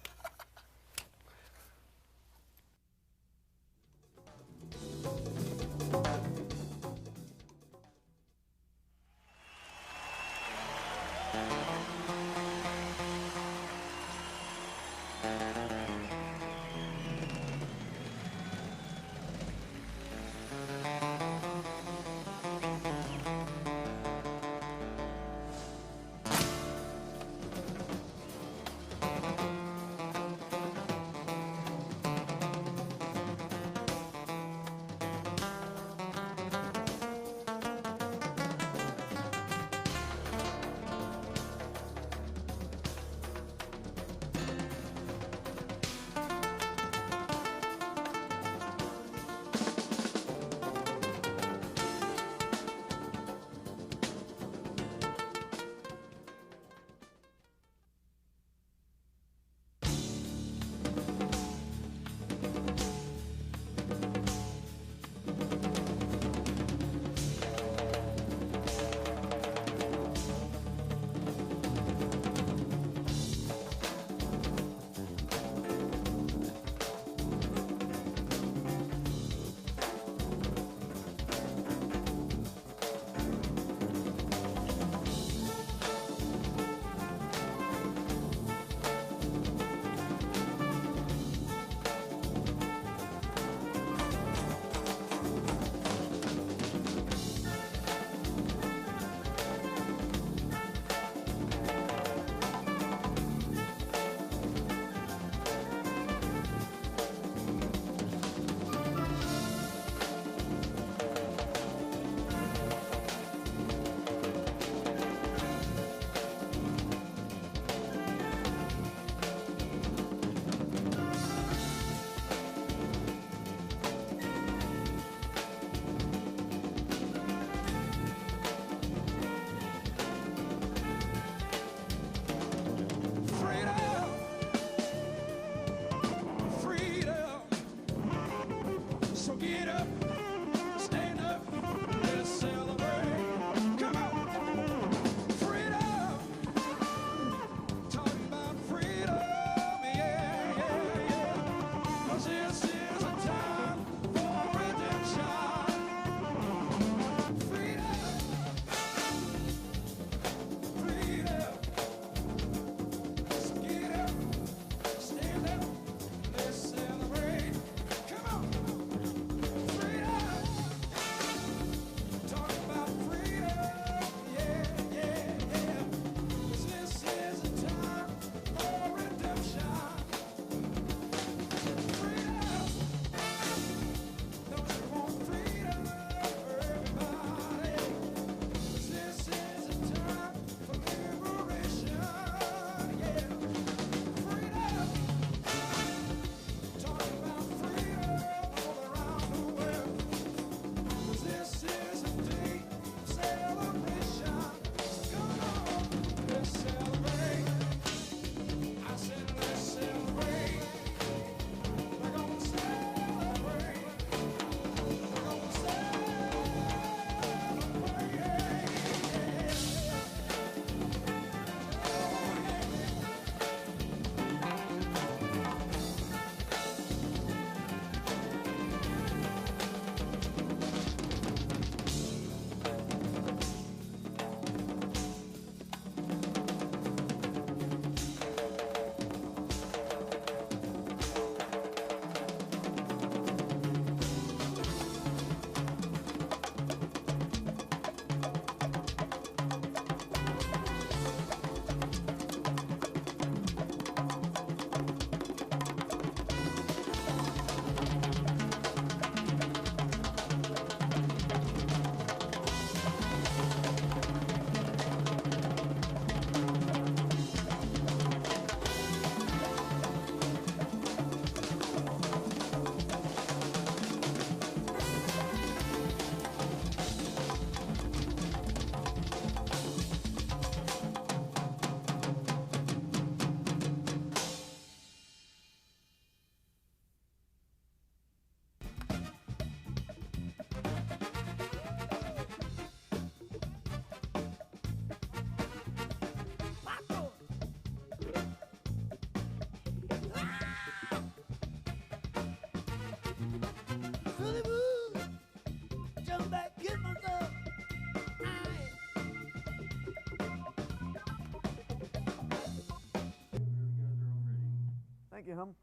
Thank you, hum.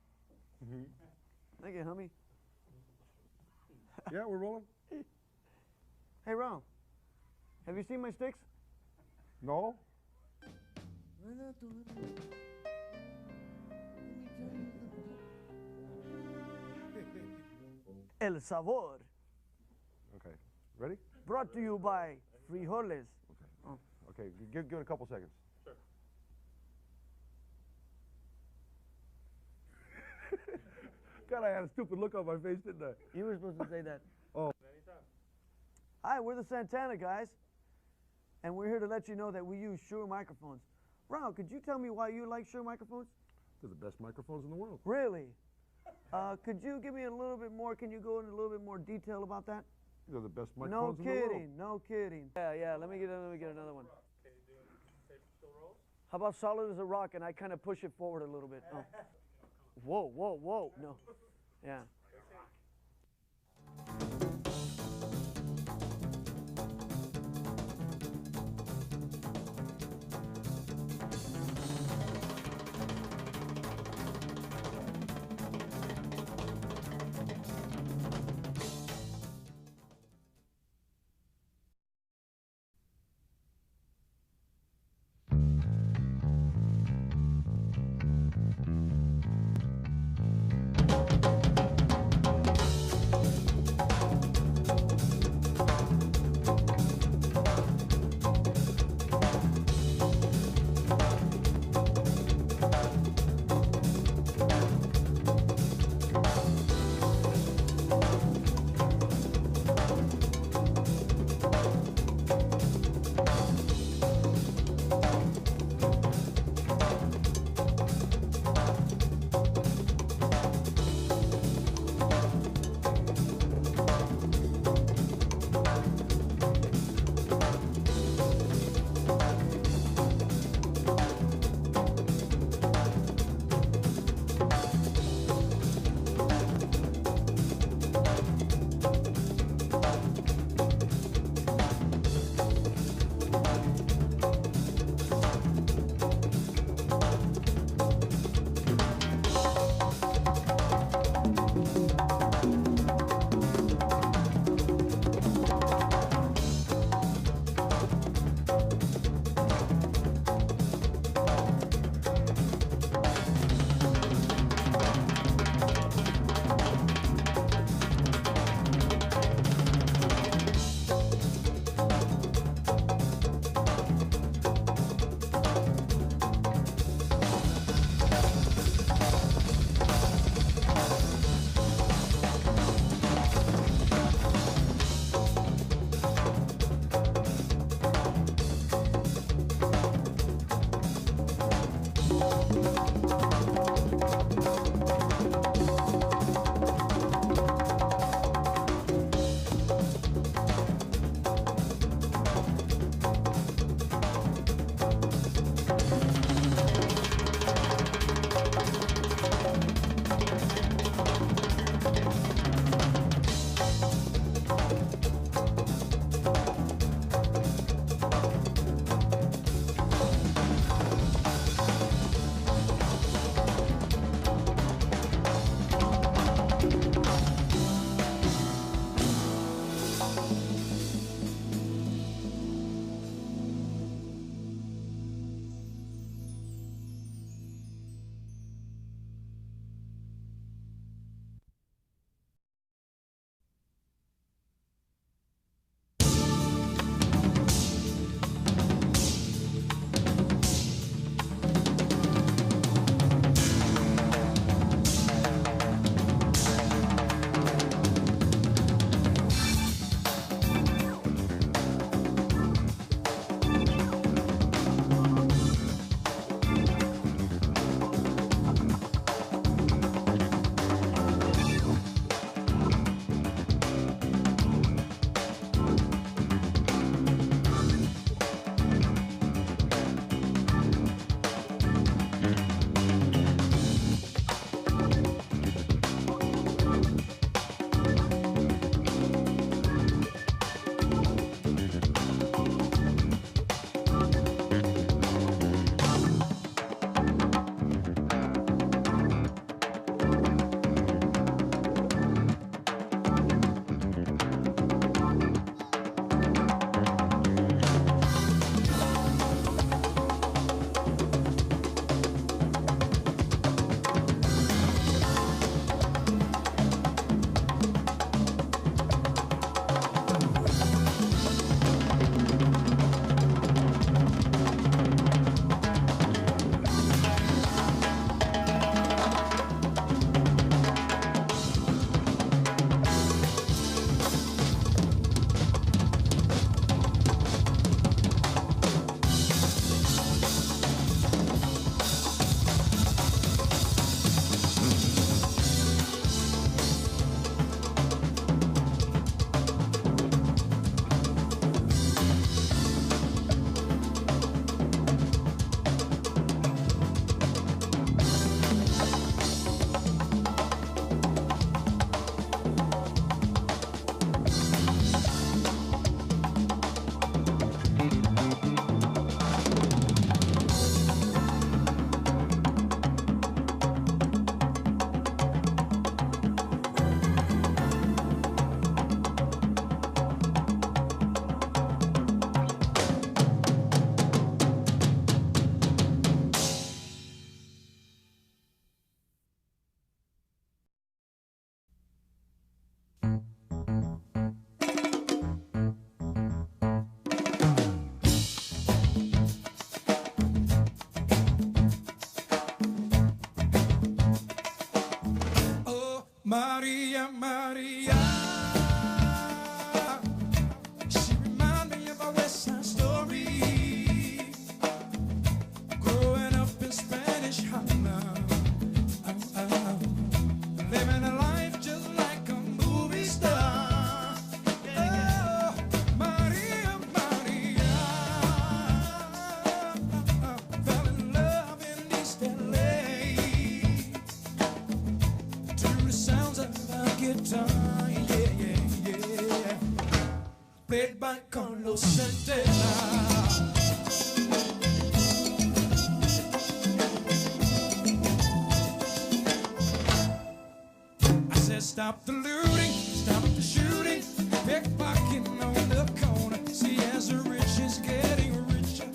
Thank you, hummy. Yeah, we're rolling. Hey, Raul, have you seen my sticks? No? El sabor. Okay. Ready? Brought to you by frijoles. Okay, give it a couple seconds. Sure. God, I had a stupid look on my face, didn't I? You were supposed to say that. Oh. Hi, we're the Santana guys, and we're here to let you know that we use Shure microphones. Raul, could you tell me why you like Shure microphones? They're the best microphones in the world. Really? Could you give me a little bit more? Can you go into a little bit more detail about that? They're the best No microphones in the world. kidding, no kidding. Yeah, let me get another one. How about solid as a rock and I kind of push it forward a little bit? Oh. Whoa, no. Yeah. Maria, Maria. She reminds me of a West Side Story. Growing up in Spanish Harlem. Living a life just like a movie star. Oh, Maria, Maria. Fell in love in East LA to the sounds of the guitar. Yeah, yeah, yeah. Played by Carlos Santana. Stop the looting, stop the shooting, pickpocketing on the corner. See, as the rich is getting richer,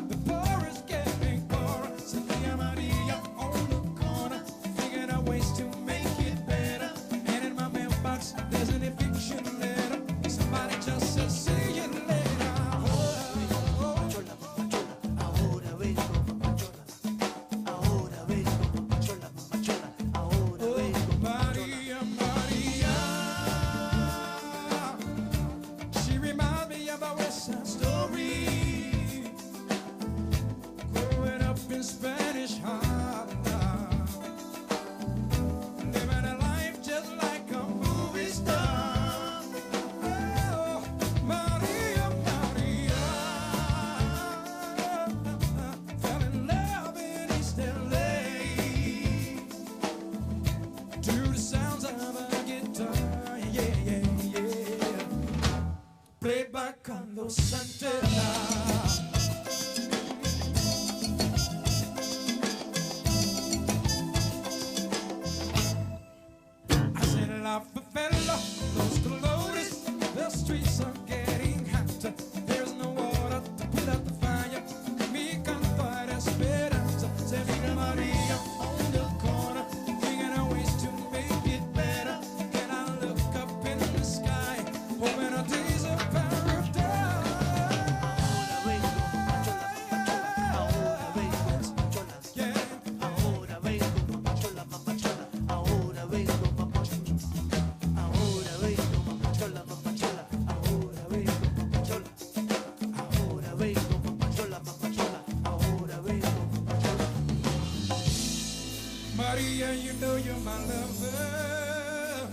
the poor is getting poorer. Santa Maria on the corner, figuring out ways to make it better. And in my mailbox, there's an eviction letter. Somebody just said, see you later. Ahora vengo, papachola. Ahora vengo, papachola, papachola. Ahora vengo, Maria. She reminds me of a West Side Story. Growing up in Spanish Harlem, living a life just like a movie star. Oh, Maria, Maria. Fell in love in East LA to the sounds of a guitar. Yeah, yeah, yeah. Played by Carlos Santana. I said, La Favela, Los Colores, the streets are getting hotter. There's no water to put out the fire. Mi canto era esperanza. Santa Maria on the corner, figuring out ways to make it better. And I look up in the sky, hoping our days of paradise. Ahora vengo, papachola, ahora vengo, papachola. Yeah. Ahora vengo, papachola, papachola. Ahora vengo, papachola. Ahora vengo, papachola, papachola. Ahora vengo, papachola. Ahora vengo, papachola, papachola. Ahora vengo, papachola. Maria, you know you're my lover.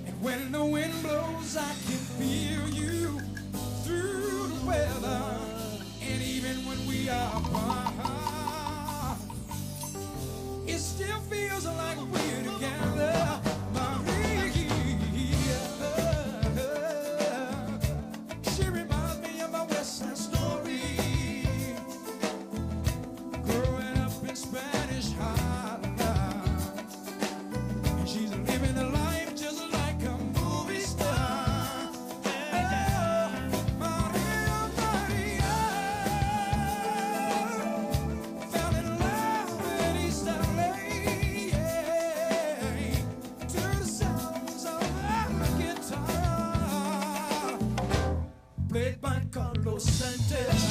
And when the wind blows, I can feel you through the weather. And even when we are apart, it still feels like we're together. Maria, she reminds me of my West Side Story. Growing up in Spanish Harlem, and she's living a life just like a movie star. Oh, Maria, Maria. Fell in love in East LA, yeah, to the sounds of a guitar. Played by Carlos Santana.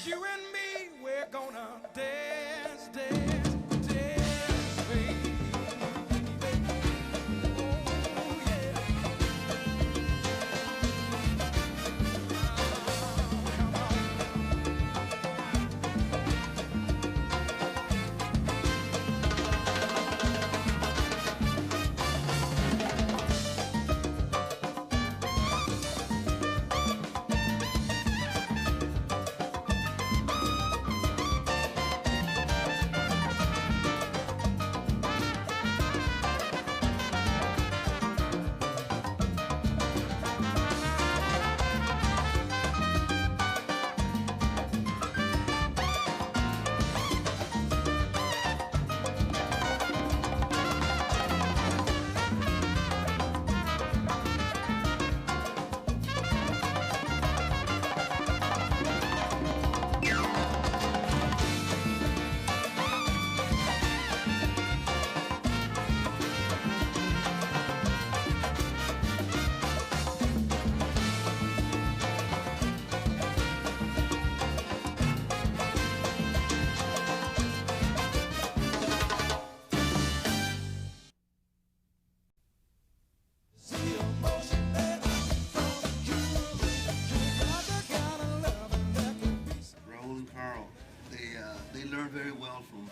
You and me, we're gonna dance, dance, dance, baby. Oh, yeah. Come on. Raul and Karl, they learn very well from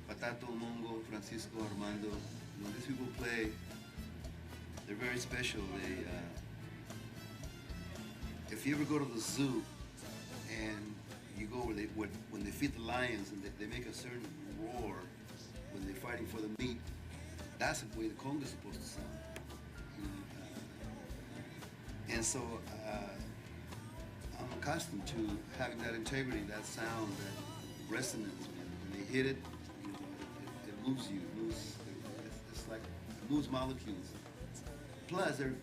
Patato, Mongo, Francisco, Armando. You know, these people play. They're very special. If you ever go to the zoo and you go when they feed the lions and they make a certain roar when they're fighting for the meat, that's the way the conga is supposed to sound. You know, and so I'm accustomed to having that integrity, that sound, that resonance. When they hit it, you know, it moves you. It moves. It's like it moves molecules. Plus, they're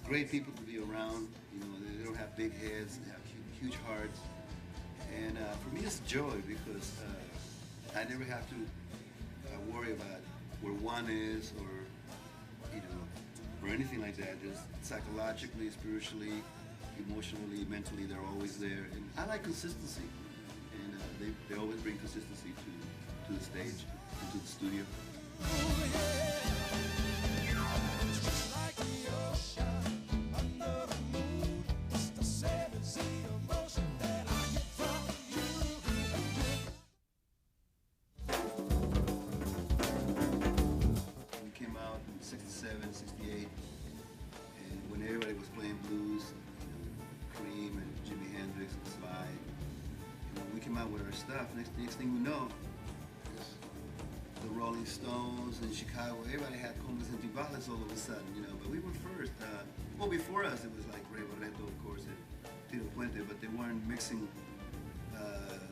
great people to be around. You know, they don't have big heads. They have huge hearts. And for me, it's a joy because I never have to worry about where one is or, you know, or anything like that. Just psychologically, spiritually, emotionally, mentally, they're always there. And I like consistency. And they always bring consistency to the stage and to the studio. We came out in 67, 68, and when everybody was playing blues, you know, Cream and Jimi Hendrix and Sly, you know, we came out with our stuff. Next thing we know, the Rolling Stones in Chicago, everybody had congas and timbales all of a sudden, you know, but we were first. Well, before us, it was like Raul Rekow, of course, and Tito Puente, but they weren't mixing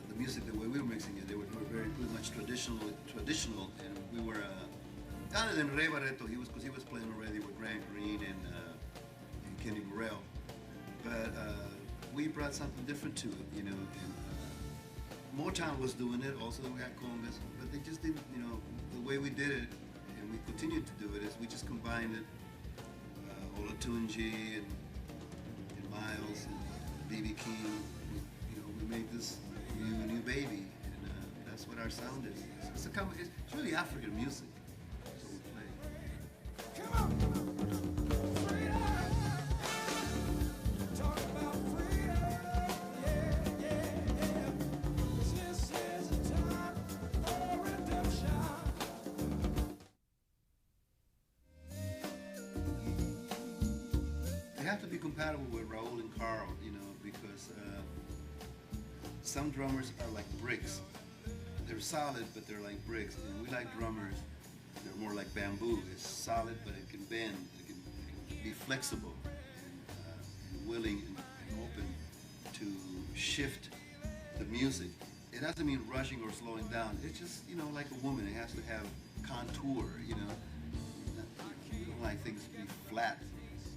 the music the way we were mixing it. They were very pretty much traditional, and we were, other than Raul Rekow, because he was playing already with Grant Green and Kenny Burrell, but we brought something different to it, you know, and Motown was doing it, also we had congas, but they just didn't, you know, the way we did it, and we continued to do it, is we just combined it, Olatunji and Miles and B.B. King, you know, we made this new baby, and that's what our sound is. It's really African music, so we play. Come on, come on. Freedom. Talk about freedom. Yeah, yeah, yeah. This is a time for redemption. They have to be compatible with Raul and Karl, you know, because some drummers are like bricks. They're solid, but they're like bricks. And we like drummers, they're more like bamboo. It's solid, but it can bend. It can be flexible and willing and open to shift the music. It doesn't mean rushing or slowing down. It's just, you know, like a woman. It has to have contour, you know. We don't like things to be flat.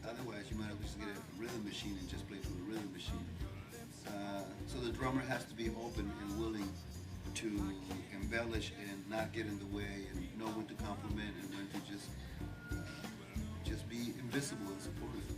Otherwise, you might just get a rhythm machine and just play through a rhythm machine. So the drummer has to be open and willing to embellish and not get in the way, and know when to compliment and when to just be invisible and supportive.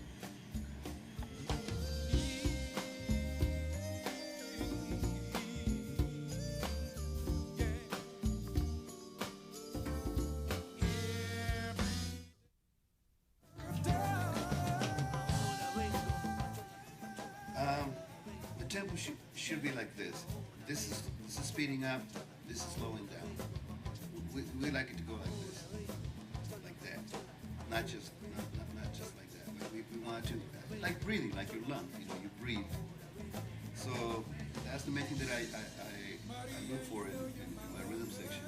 should be like this. This is speeding up. This is slowing down. We like it to go like this, like that. Not just like that. But we want to like breathing, like your lungs. You know, you breathe. So that's the main thing that I look for in my rhythm section.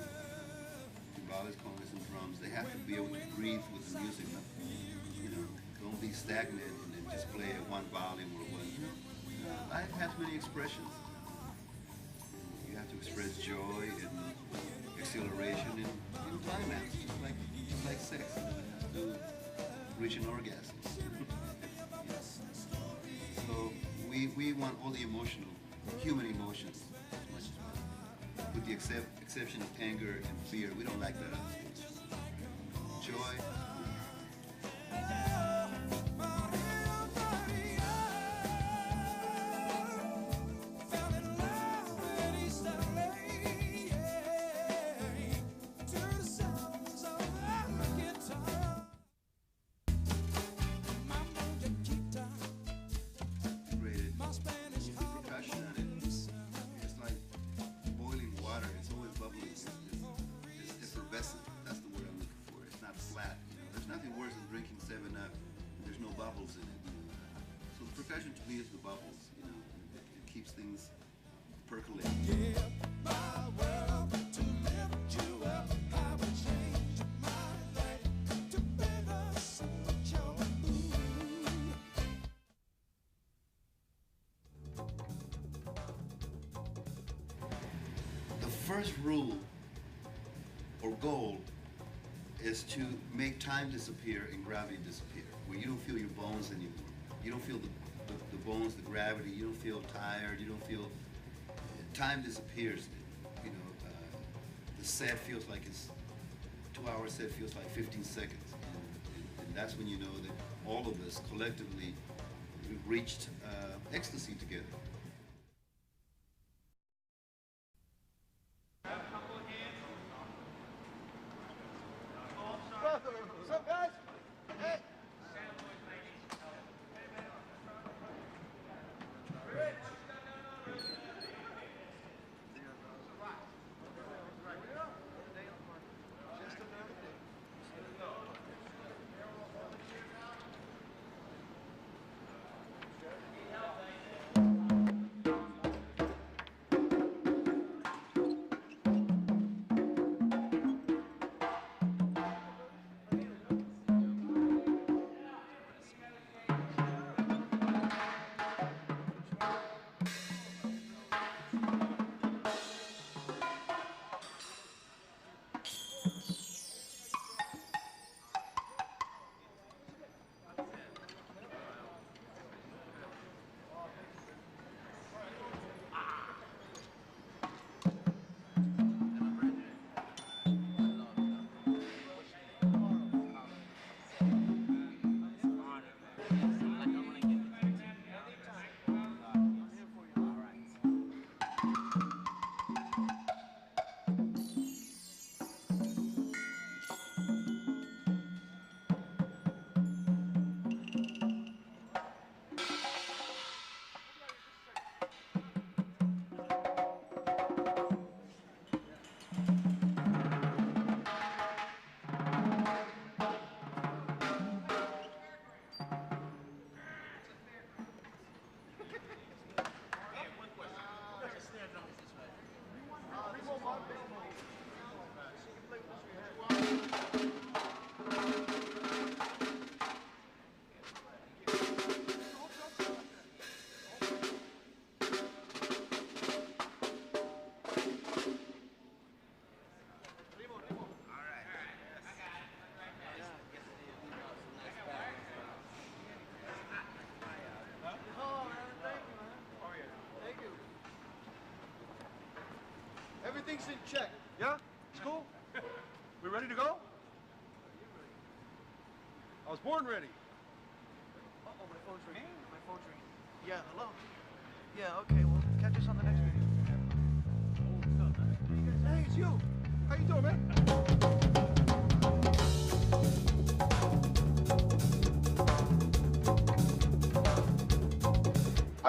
Timbales, congas, and drums. They have to be able to breathe with the music. You know, don't be stagnant and then just play at one volume or one. Life has many expressions. You have to express joy and exhilaration and climax, just like sex. To reach an orgasm. So we want all the human emotions as much as possible. With the exception of anger and fear, we don't like that. Joy. Percussion to me is the bubbles, you know, it keeps things percolating. Yeah, my world to lift you up, I would change my life to better suit your mood. The first rule or goal is to make time disappear and gravity disappear, where you don't feel your bones anymore. You don't feel the bones, the gravity. You don't feel tired. You don't feel. Time disappears. You know, the set feels like it's 2-hour set feels like 15 seconds, and that's when you know that all of us collectively reached ecstasy together. What's up, guys? Hey. Everything's in check. Yeah? It's cool? We ready to go? I was born ready. Uh-oh, my phone's ringing. My phone's ringing. Yeah, hello? Yeah, okay, well, catch us on the next video. Hey, it's you. How you doing, man?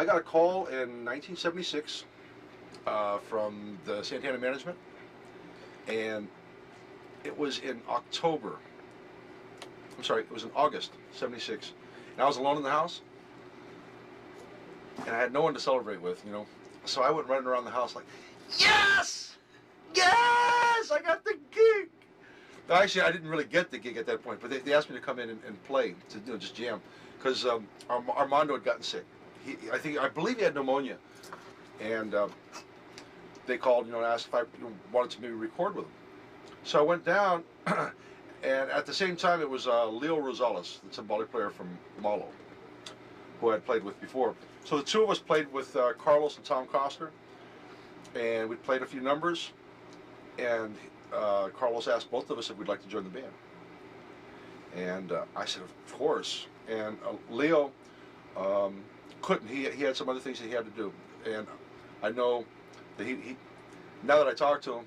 I got a call in 1976 from the Santana management, and it was in October. I'm sorry, it was in August '76, and I was alone in the house, and I had no one to celebrate with, you know. So I went running around the house like, yes, yes, I got the gig. No, actually, I didn't really get the gig at that point, but they asked me to come in and play, to just jam, because Armando had gotten sick. I believe he had pneumonia, and they called, and asked if I wanted to maybe record with them. So I went down, and at the same time, it was Leo Rosales, that's a volley player from Malo, who I had played with before. So the two of us played with Carlos and Tom Costner, and we played a few numbers, and Carlos asked both of us if we'd like to join the band. And I said, of course. And Leo couldn't. He had some other things that he had to do. And I know that he now that I talked to him,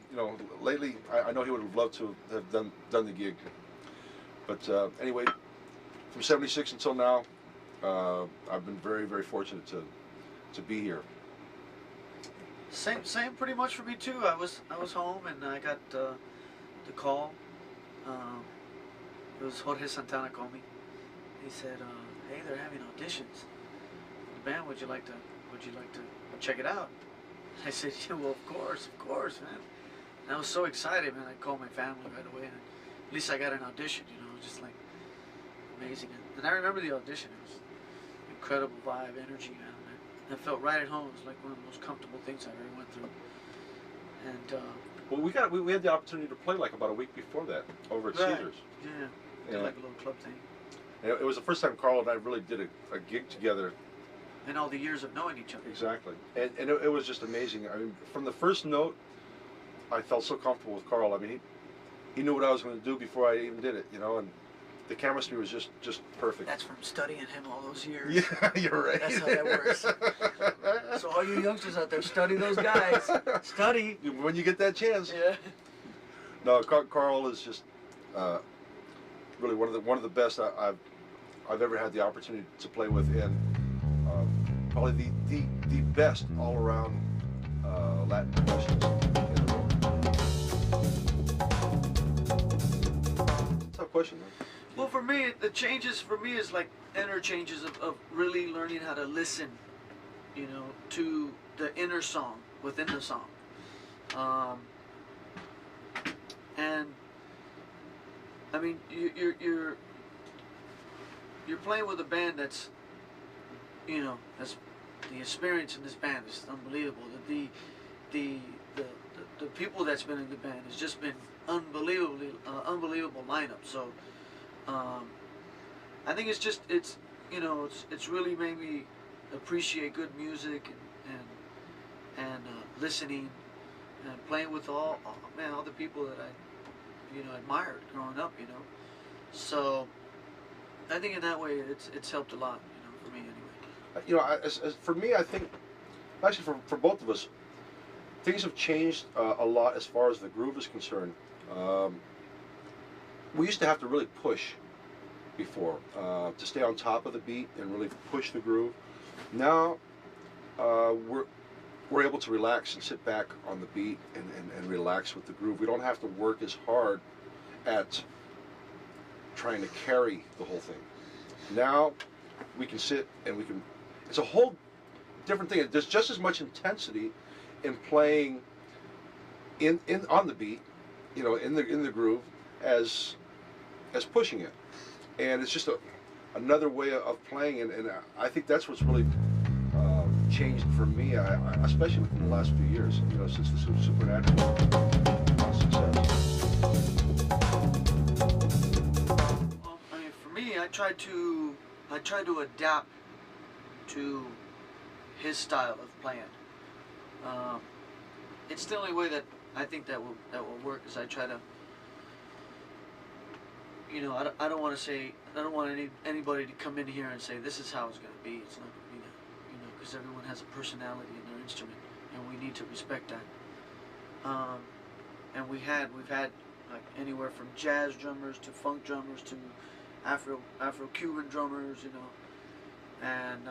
lately, I know he would have loved to have done the gig. But anyway, from '76 until now, I've been very, very fortunate to be here. Same pretty much for me too. I was home and I got the call. It was Jorge Santana called me. He said, "Hey, they're having auditions. The band, would you like to check it out?" I said, "Yeah, well, of course, man." And I was so excited, man. I called my family right away, and at least I got an audition. Just like amazing. And I remember the audition. It was incredible vibe, energy, man. I felt right at home. It was like one of the most comfortable things I ever went through. And well, we had the opportunity to play like about a week before that over at right. Caesars. Yeah, did like a little club thing. And it was the first time Carl and I really did a gig together. And all the years of knowing each other. Exactly, and it was just amazing. I mean, from the first note, I felt so comfortable with Carl. I mean, he knew what I was going to do before I even did it, and the chemistry was just perfect. That's from studying him all those years. Yeah, you're right. That's how that works. So all you youngsters out there, study those guys. Study. When you get that chance. Yeah. No, Carl is just really one of the best I've ever had the opportunity to play with, and probably the best all around Latin percussionist in the world. Tough question, man. Well, for me, the changes for me is like inner changes of really learning how to listen, to the inner song within the song, and I mean you're playing with a band that's, that's the experience in this band is unbelievable. The people that's been in the band has just been unbelievable lineup. So. I think it's really made me appreciate good music and listening and playing with all the people that I admired growing up. So I think in that way it's helped a lot. For me anyway. As for me, I think actually for both of us, things have changed a lot as far as the groove is concerned. We used to have to really push before to stay on top of the beat and really push the groove. Now we're able to relax and sit back on the beat and relax with the groove. We don't have to work as hard at trying to carry the whole thing. Now we can sit and it's a whole different thing. There's just as much intensity in playing on the beat, in the groove as pushing it, and it's just another way of playing, and I think that's what's really changed for me, especially within the last few years, since the Supernatural success. Well, I mean, for me, I try to adapt to his style of playing. It's the only way that I think that will work. Is I try to. I don't want anybody to come in here and say this is how it's going to be. It's not going to be that, because everyone has a personality in their instrument, and we need to respect that. And we've had like anywhere from jazz drummers to funk drummers to Afro-Cuban drummers, And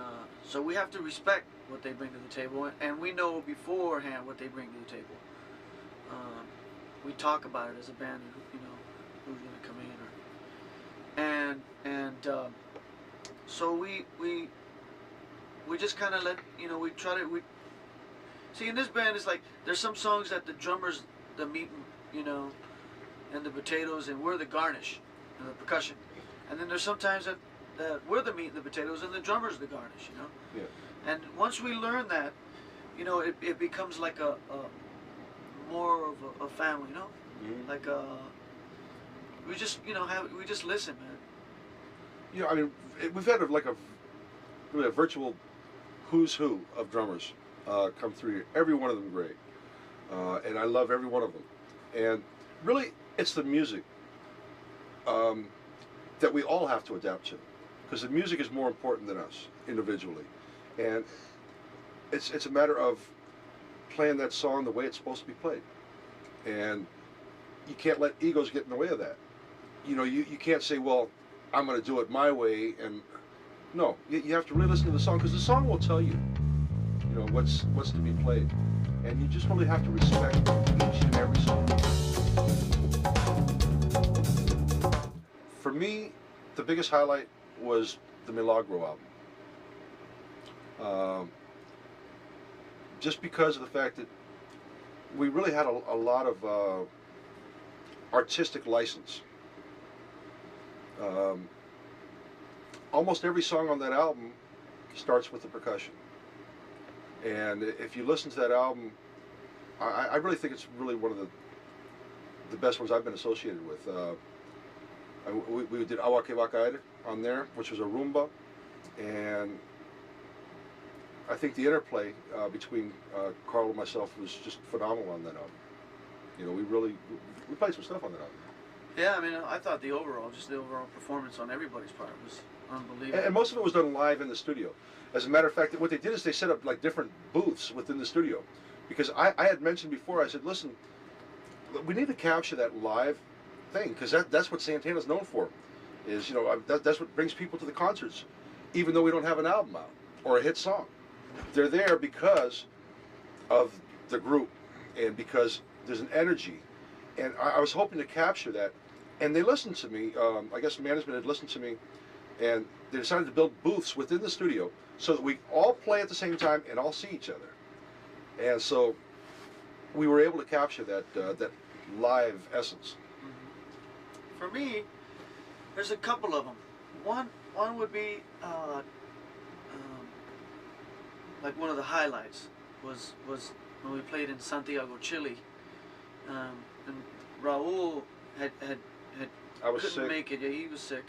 so we have to respect what they bring to the table, and we know beforehand what they bring to the table. We talk about it as a band, you know, who's going to come in, so we just kind of let, you know, we see in this band it's like there's some songs that the drummers the meat, you know, and the potatoes, and we're the garnish and the percussion, and then there's sometimes that we're the meat and the potatoes and the drummer's the garnish, you know. Yeah. And once we learn that, you know, it becomes like a more of a family, you know. Mm-hmm. Like we just, you know, we just listen, man. You know, I mean, we've had really a virtual who's who of drummers come through here. Every one of them great, and I love every one of them. And really, it's the music that we all have to adapt to, because the music is more important than us individually, and it's a matter of playing that song the way it's supposed to be played, and you can't let egos get in the way of that. You know, you can't say, well, I'm going to do it my way, and no, you have to really listen to the song, because the song will tell you, you know, what's to be played, and you just really have to respect each and every song. For me, the biggest highlight was the Milagro album. Just because of the fact that we really had a lot of artistic license. Almost every song on that album starts with the percussion. And if you listen to that album, I really think it's really one of the best ones I've been associated with. We did Awa Que Va Caer on there, which was a rumba, and I think the interplay between Carl and myself was just phenomenal on that album. You know, we played some stuff on that album. Yeah, I mean, I thought the overall performance on everybody's part was unbelievable. And most of it was done live in the studio. As a matter of fact, what they did is they set up like different booths within the studio, because I had mentioned before, I said, listen, we need to capture that live thing, because that's what Santana's known for, is, you know, that's what brings people to the concerts, even though we don't have an album out or a hit song. They're there because of the group and because there's an energy, and I was hoping to capture that, and they listened to me. I guess management had listened to me, and they decided to build booths within the studio so that we all play at the same time and all see each other, and so we were able to capture that live essence. For me, there's a couple of them. One would be like one of the highlights was when we played in Santiago, Chile, and Raul couldn't sick. make it. Yeah, he was sick,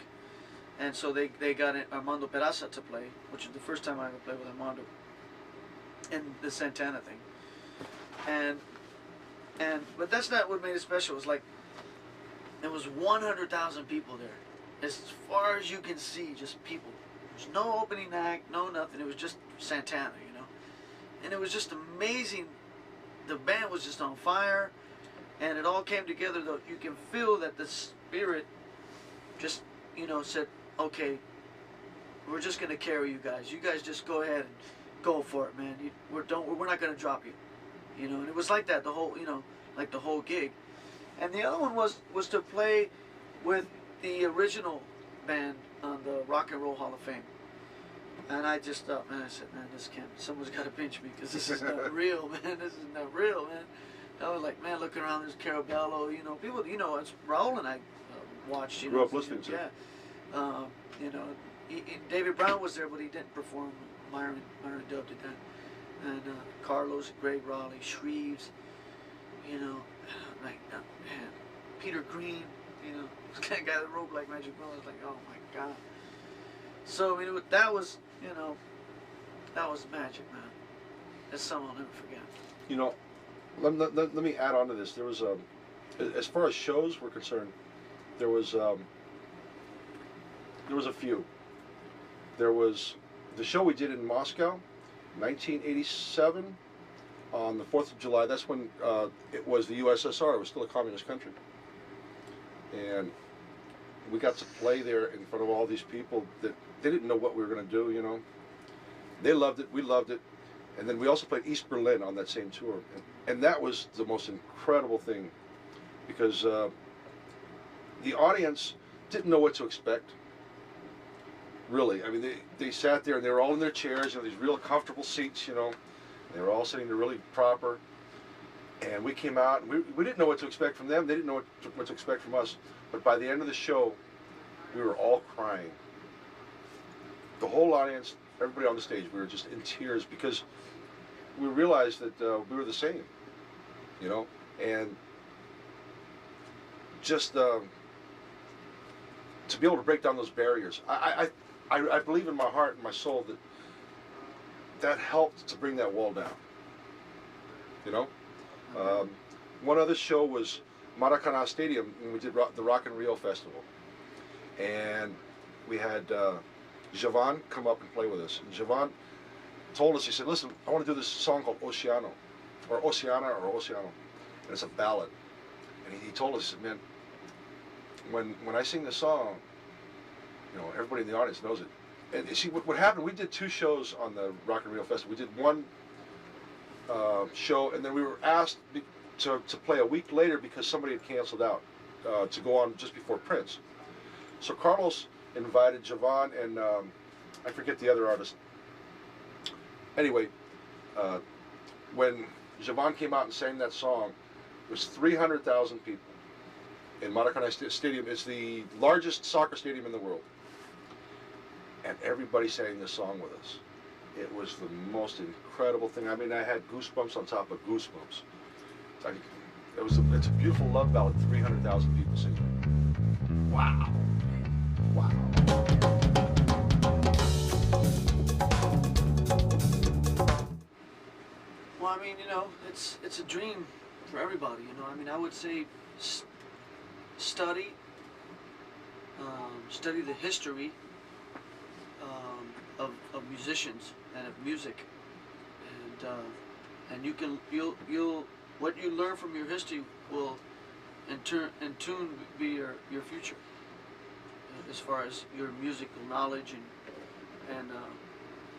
and so they got Armando Perazzo to play, which is the first time I ever played with Armando in the Santana thing. But that's not what made it special. It was like there was 100,000 people there, as far as you can see, just people. There's no opening act, no nothing. It was just Santana, you know, and it was just amazing. The band was just on fire, and it all came together. Though you can feel that the spirit just, you know, said, "Okay, we're just gonna carry you guys. You guys just go ahead and go for it, man. We're not gonna drop you, you know." And it was like that the whole, you know, like the whole gig. And the other one was to play with the original band on the Rock and Roll Hall of Fame. And I just thought, man, I said, man, someone's got to pinch me, because this is not real, man. This is not real, man. I was like, man, looking around, there's Carabello, you know, people, you know, it's Raul and I watched, you know. Grew up listening to. Yeah. You know, David Brown was there, but he didn't perform. Myron Dove did that. And Carlos, Greg Raleigh, Shreves, you know, like, man, Peter Green, you know, this guy that wrote Black Magic Woman. I was like, oh my God. So, I mean, that was, you know, that was magic, man. That's something I'll never forget. You know, let me add on to this. There was, as far as shows were concerned, there was a few. There was the show we did in Moscow, 1987, on the 4th of July. That's when it was the USSR. It was still a communist country. And we got to play there in front of all these people that they didn't know what we were going to do, you know. They loved it, we loved it. And then we also played East Berlin on that same tour. And that was the most incredible thing because the audience didn't know what to expect. Really, I mean, they sat there and they were all in their chairs, you know, these real comfortable seats, you know. They were all sitting there really proper. And we came out, and we didn't know what to expect from them. They didn't know what to expect from us. But by the end of the show, we were all crying. The whole audience, everybody on the stage, we were just in tears because we realized that we were the same, you know. And just to be able to break down those barriers, I believe in my heart and my soul that helped to bring that wall down, you know. One other show was Maracanã Stadium when we did the Rock in Rio Festival, and we had Javan come up and play with us. And Javan told us, he said, "Listen, I want to do this song called Oceano, or Oceana, or Oceano, and it's a ballad." And he told us, he said, "Man, when I sing this song, you know, everybody in the audience knows it." And see, what happened, we did 2 shows on the Rock in Rio Festival. We did one show, and then we were asked to play a week later because somebody had canceled out to go on just before Prince. So Carlos invited Javan and I forget the other artist. Anyway, when Javan came out and sang that song, it was 300,000 people in Maracanã Stadium. It's the largest soccer stadium in the world. And everybody sang this song with us. It was the most incredible thing. I mean, I had goosebumps on top of goosebumps. It's a beautiful love ballad, 300,000 people singing. Wow. Wow. Well, I mean, you know, it's a dream for everybody, you know. I mean, I would say study the history of musicians and of music, and you'll what you learn from your history will in tune be your future as far as your musical knowledge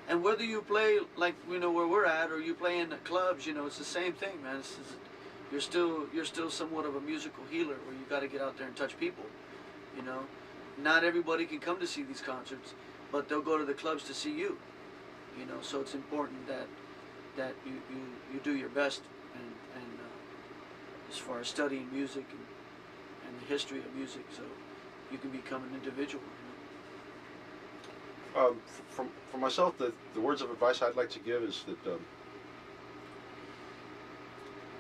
and whether you play like, you know, where we're at, or you play in the clubs, you know, it's the same thing, man. You're still somewhat of a musical healer where you got to get out there and touch people, you know. Not everybody can come to see these concerts, but they'll go to the clubs to see you, you know. So it's important that you do your best and as far as studying music and the history of music, so you can become an individual, you know. For myself, the words of advice I'd like to give is that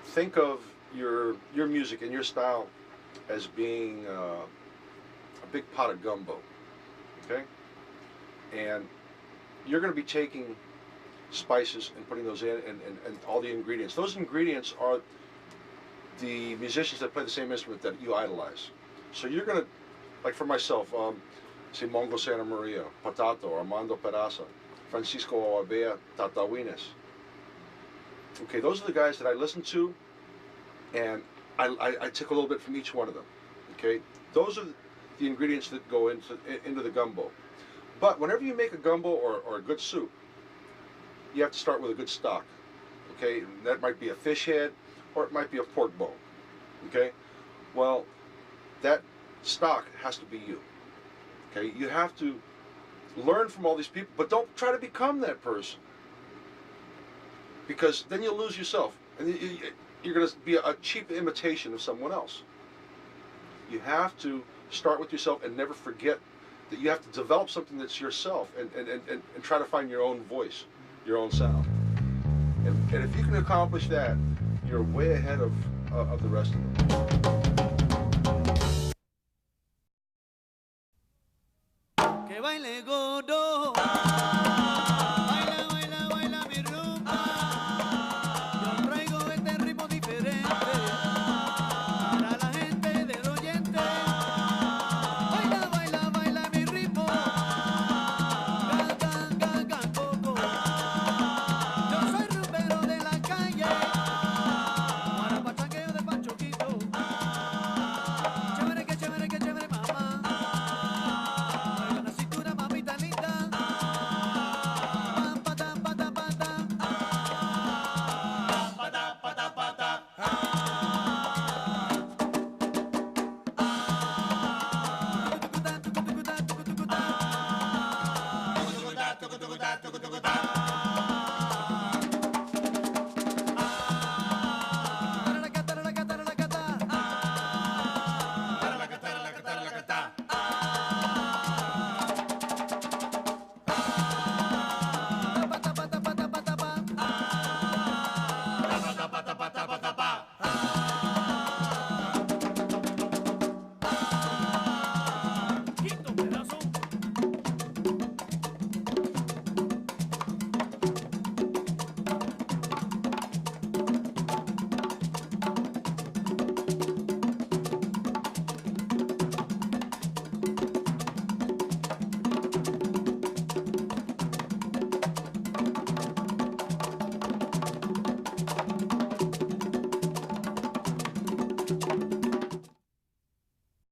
think of your music and your style as being a big pot of gumbo, okay? And you're going to be taking spices and putting those in and all the ingredients. Those ingredients are the musicians that play the same instrument that you idolize. So you're going to, like for myself, say Mongo Santa Maria, Patato, Armando Perazzo, Francisco Oabea, Tatawines. Okay, those are the guys that I listen to, and I took a little bit from each one of them. Okay, those are the ingredients that go into the gumbo. But whenever you make a gumbo or a good soup, you have to start with a good stock. Okay, and that might be a fish head or it might be a pork bone. Okay, well, that stock has to be you. Okay, you have to learn from all these people, but don't try to become that person, because then you'll lose yourself, and you're going to be a cheap imitation of someone else. You have to start with yourself and never forget that you have to develop something that's yourself and try to find your own voice, your own sound. And if you can accomplish that, you're way ahead of the rest of them. Que baile Godot.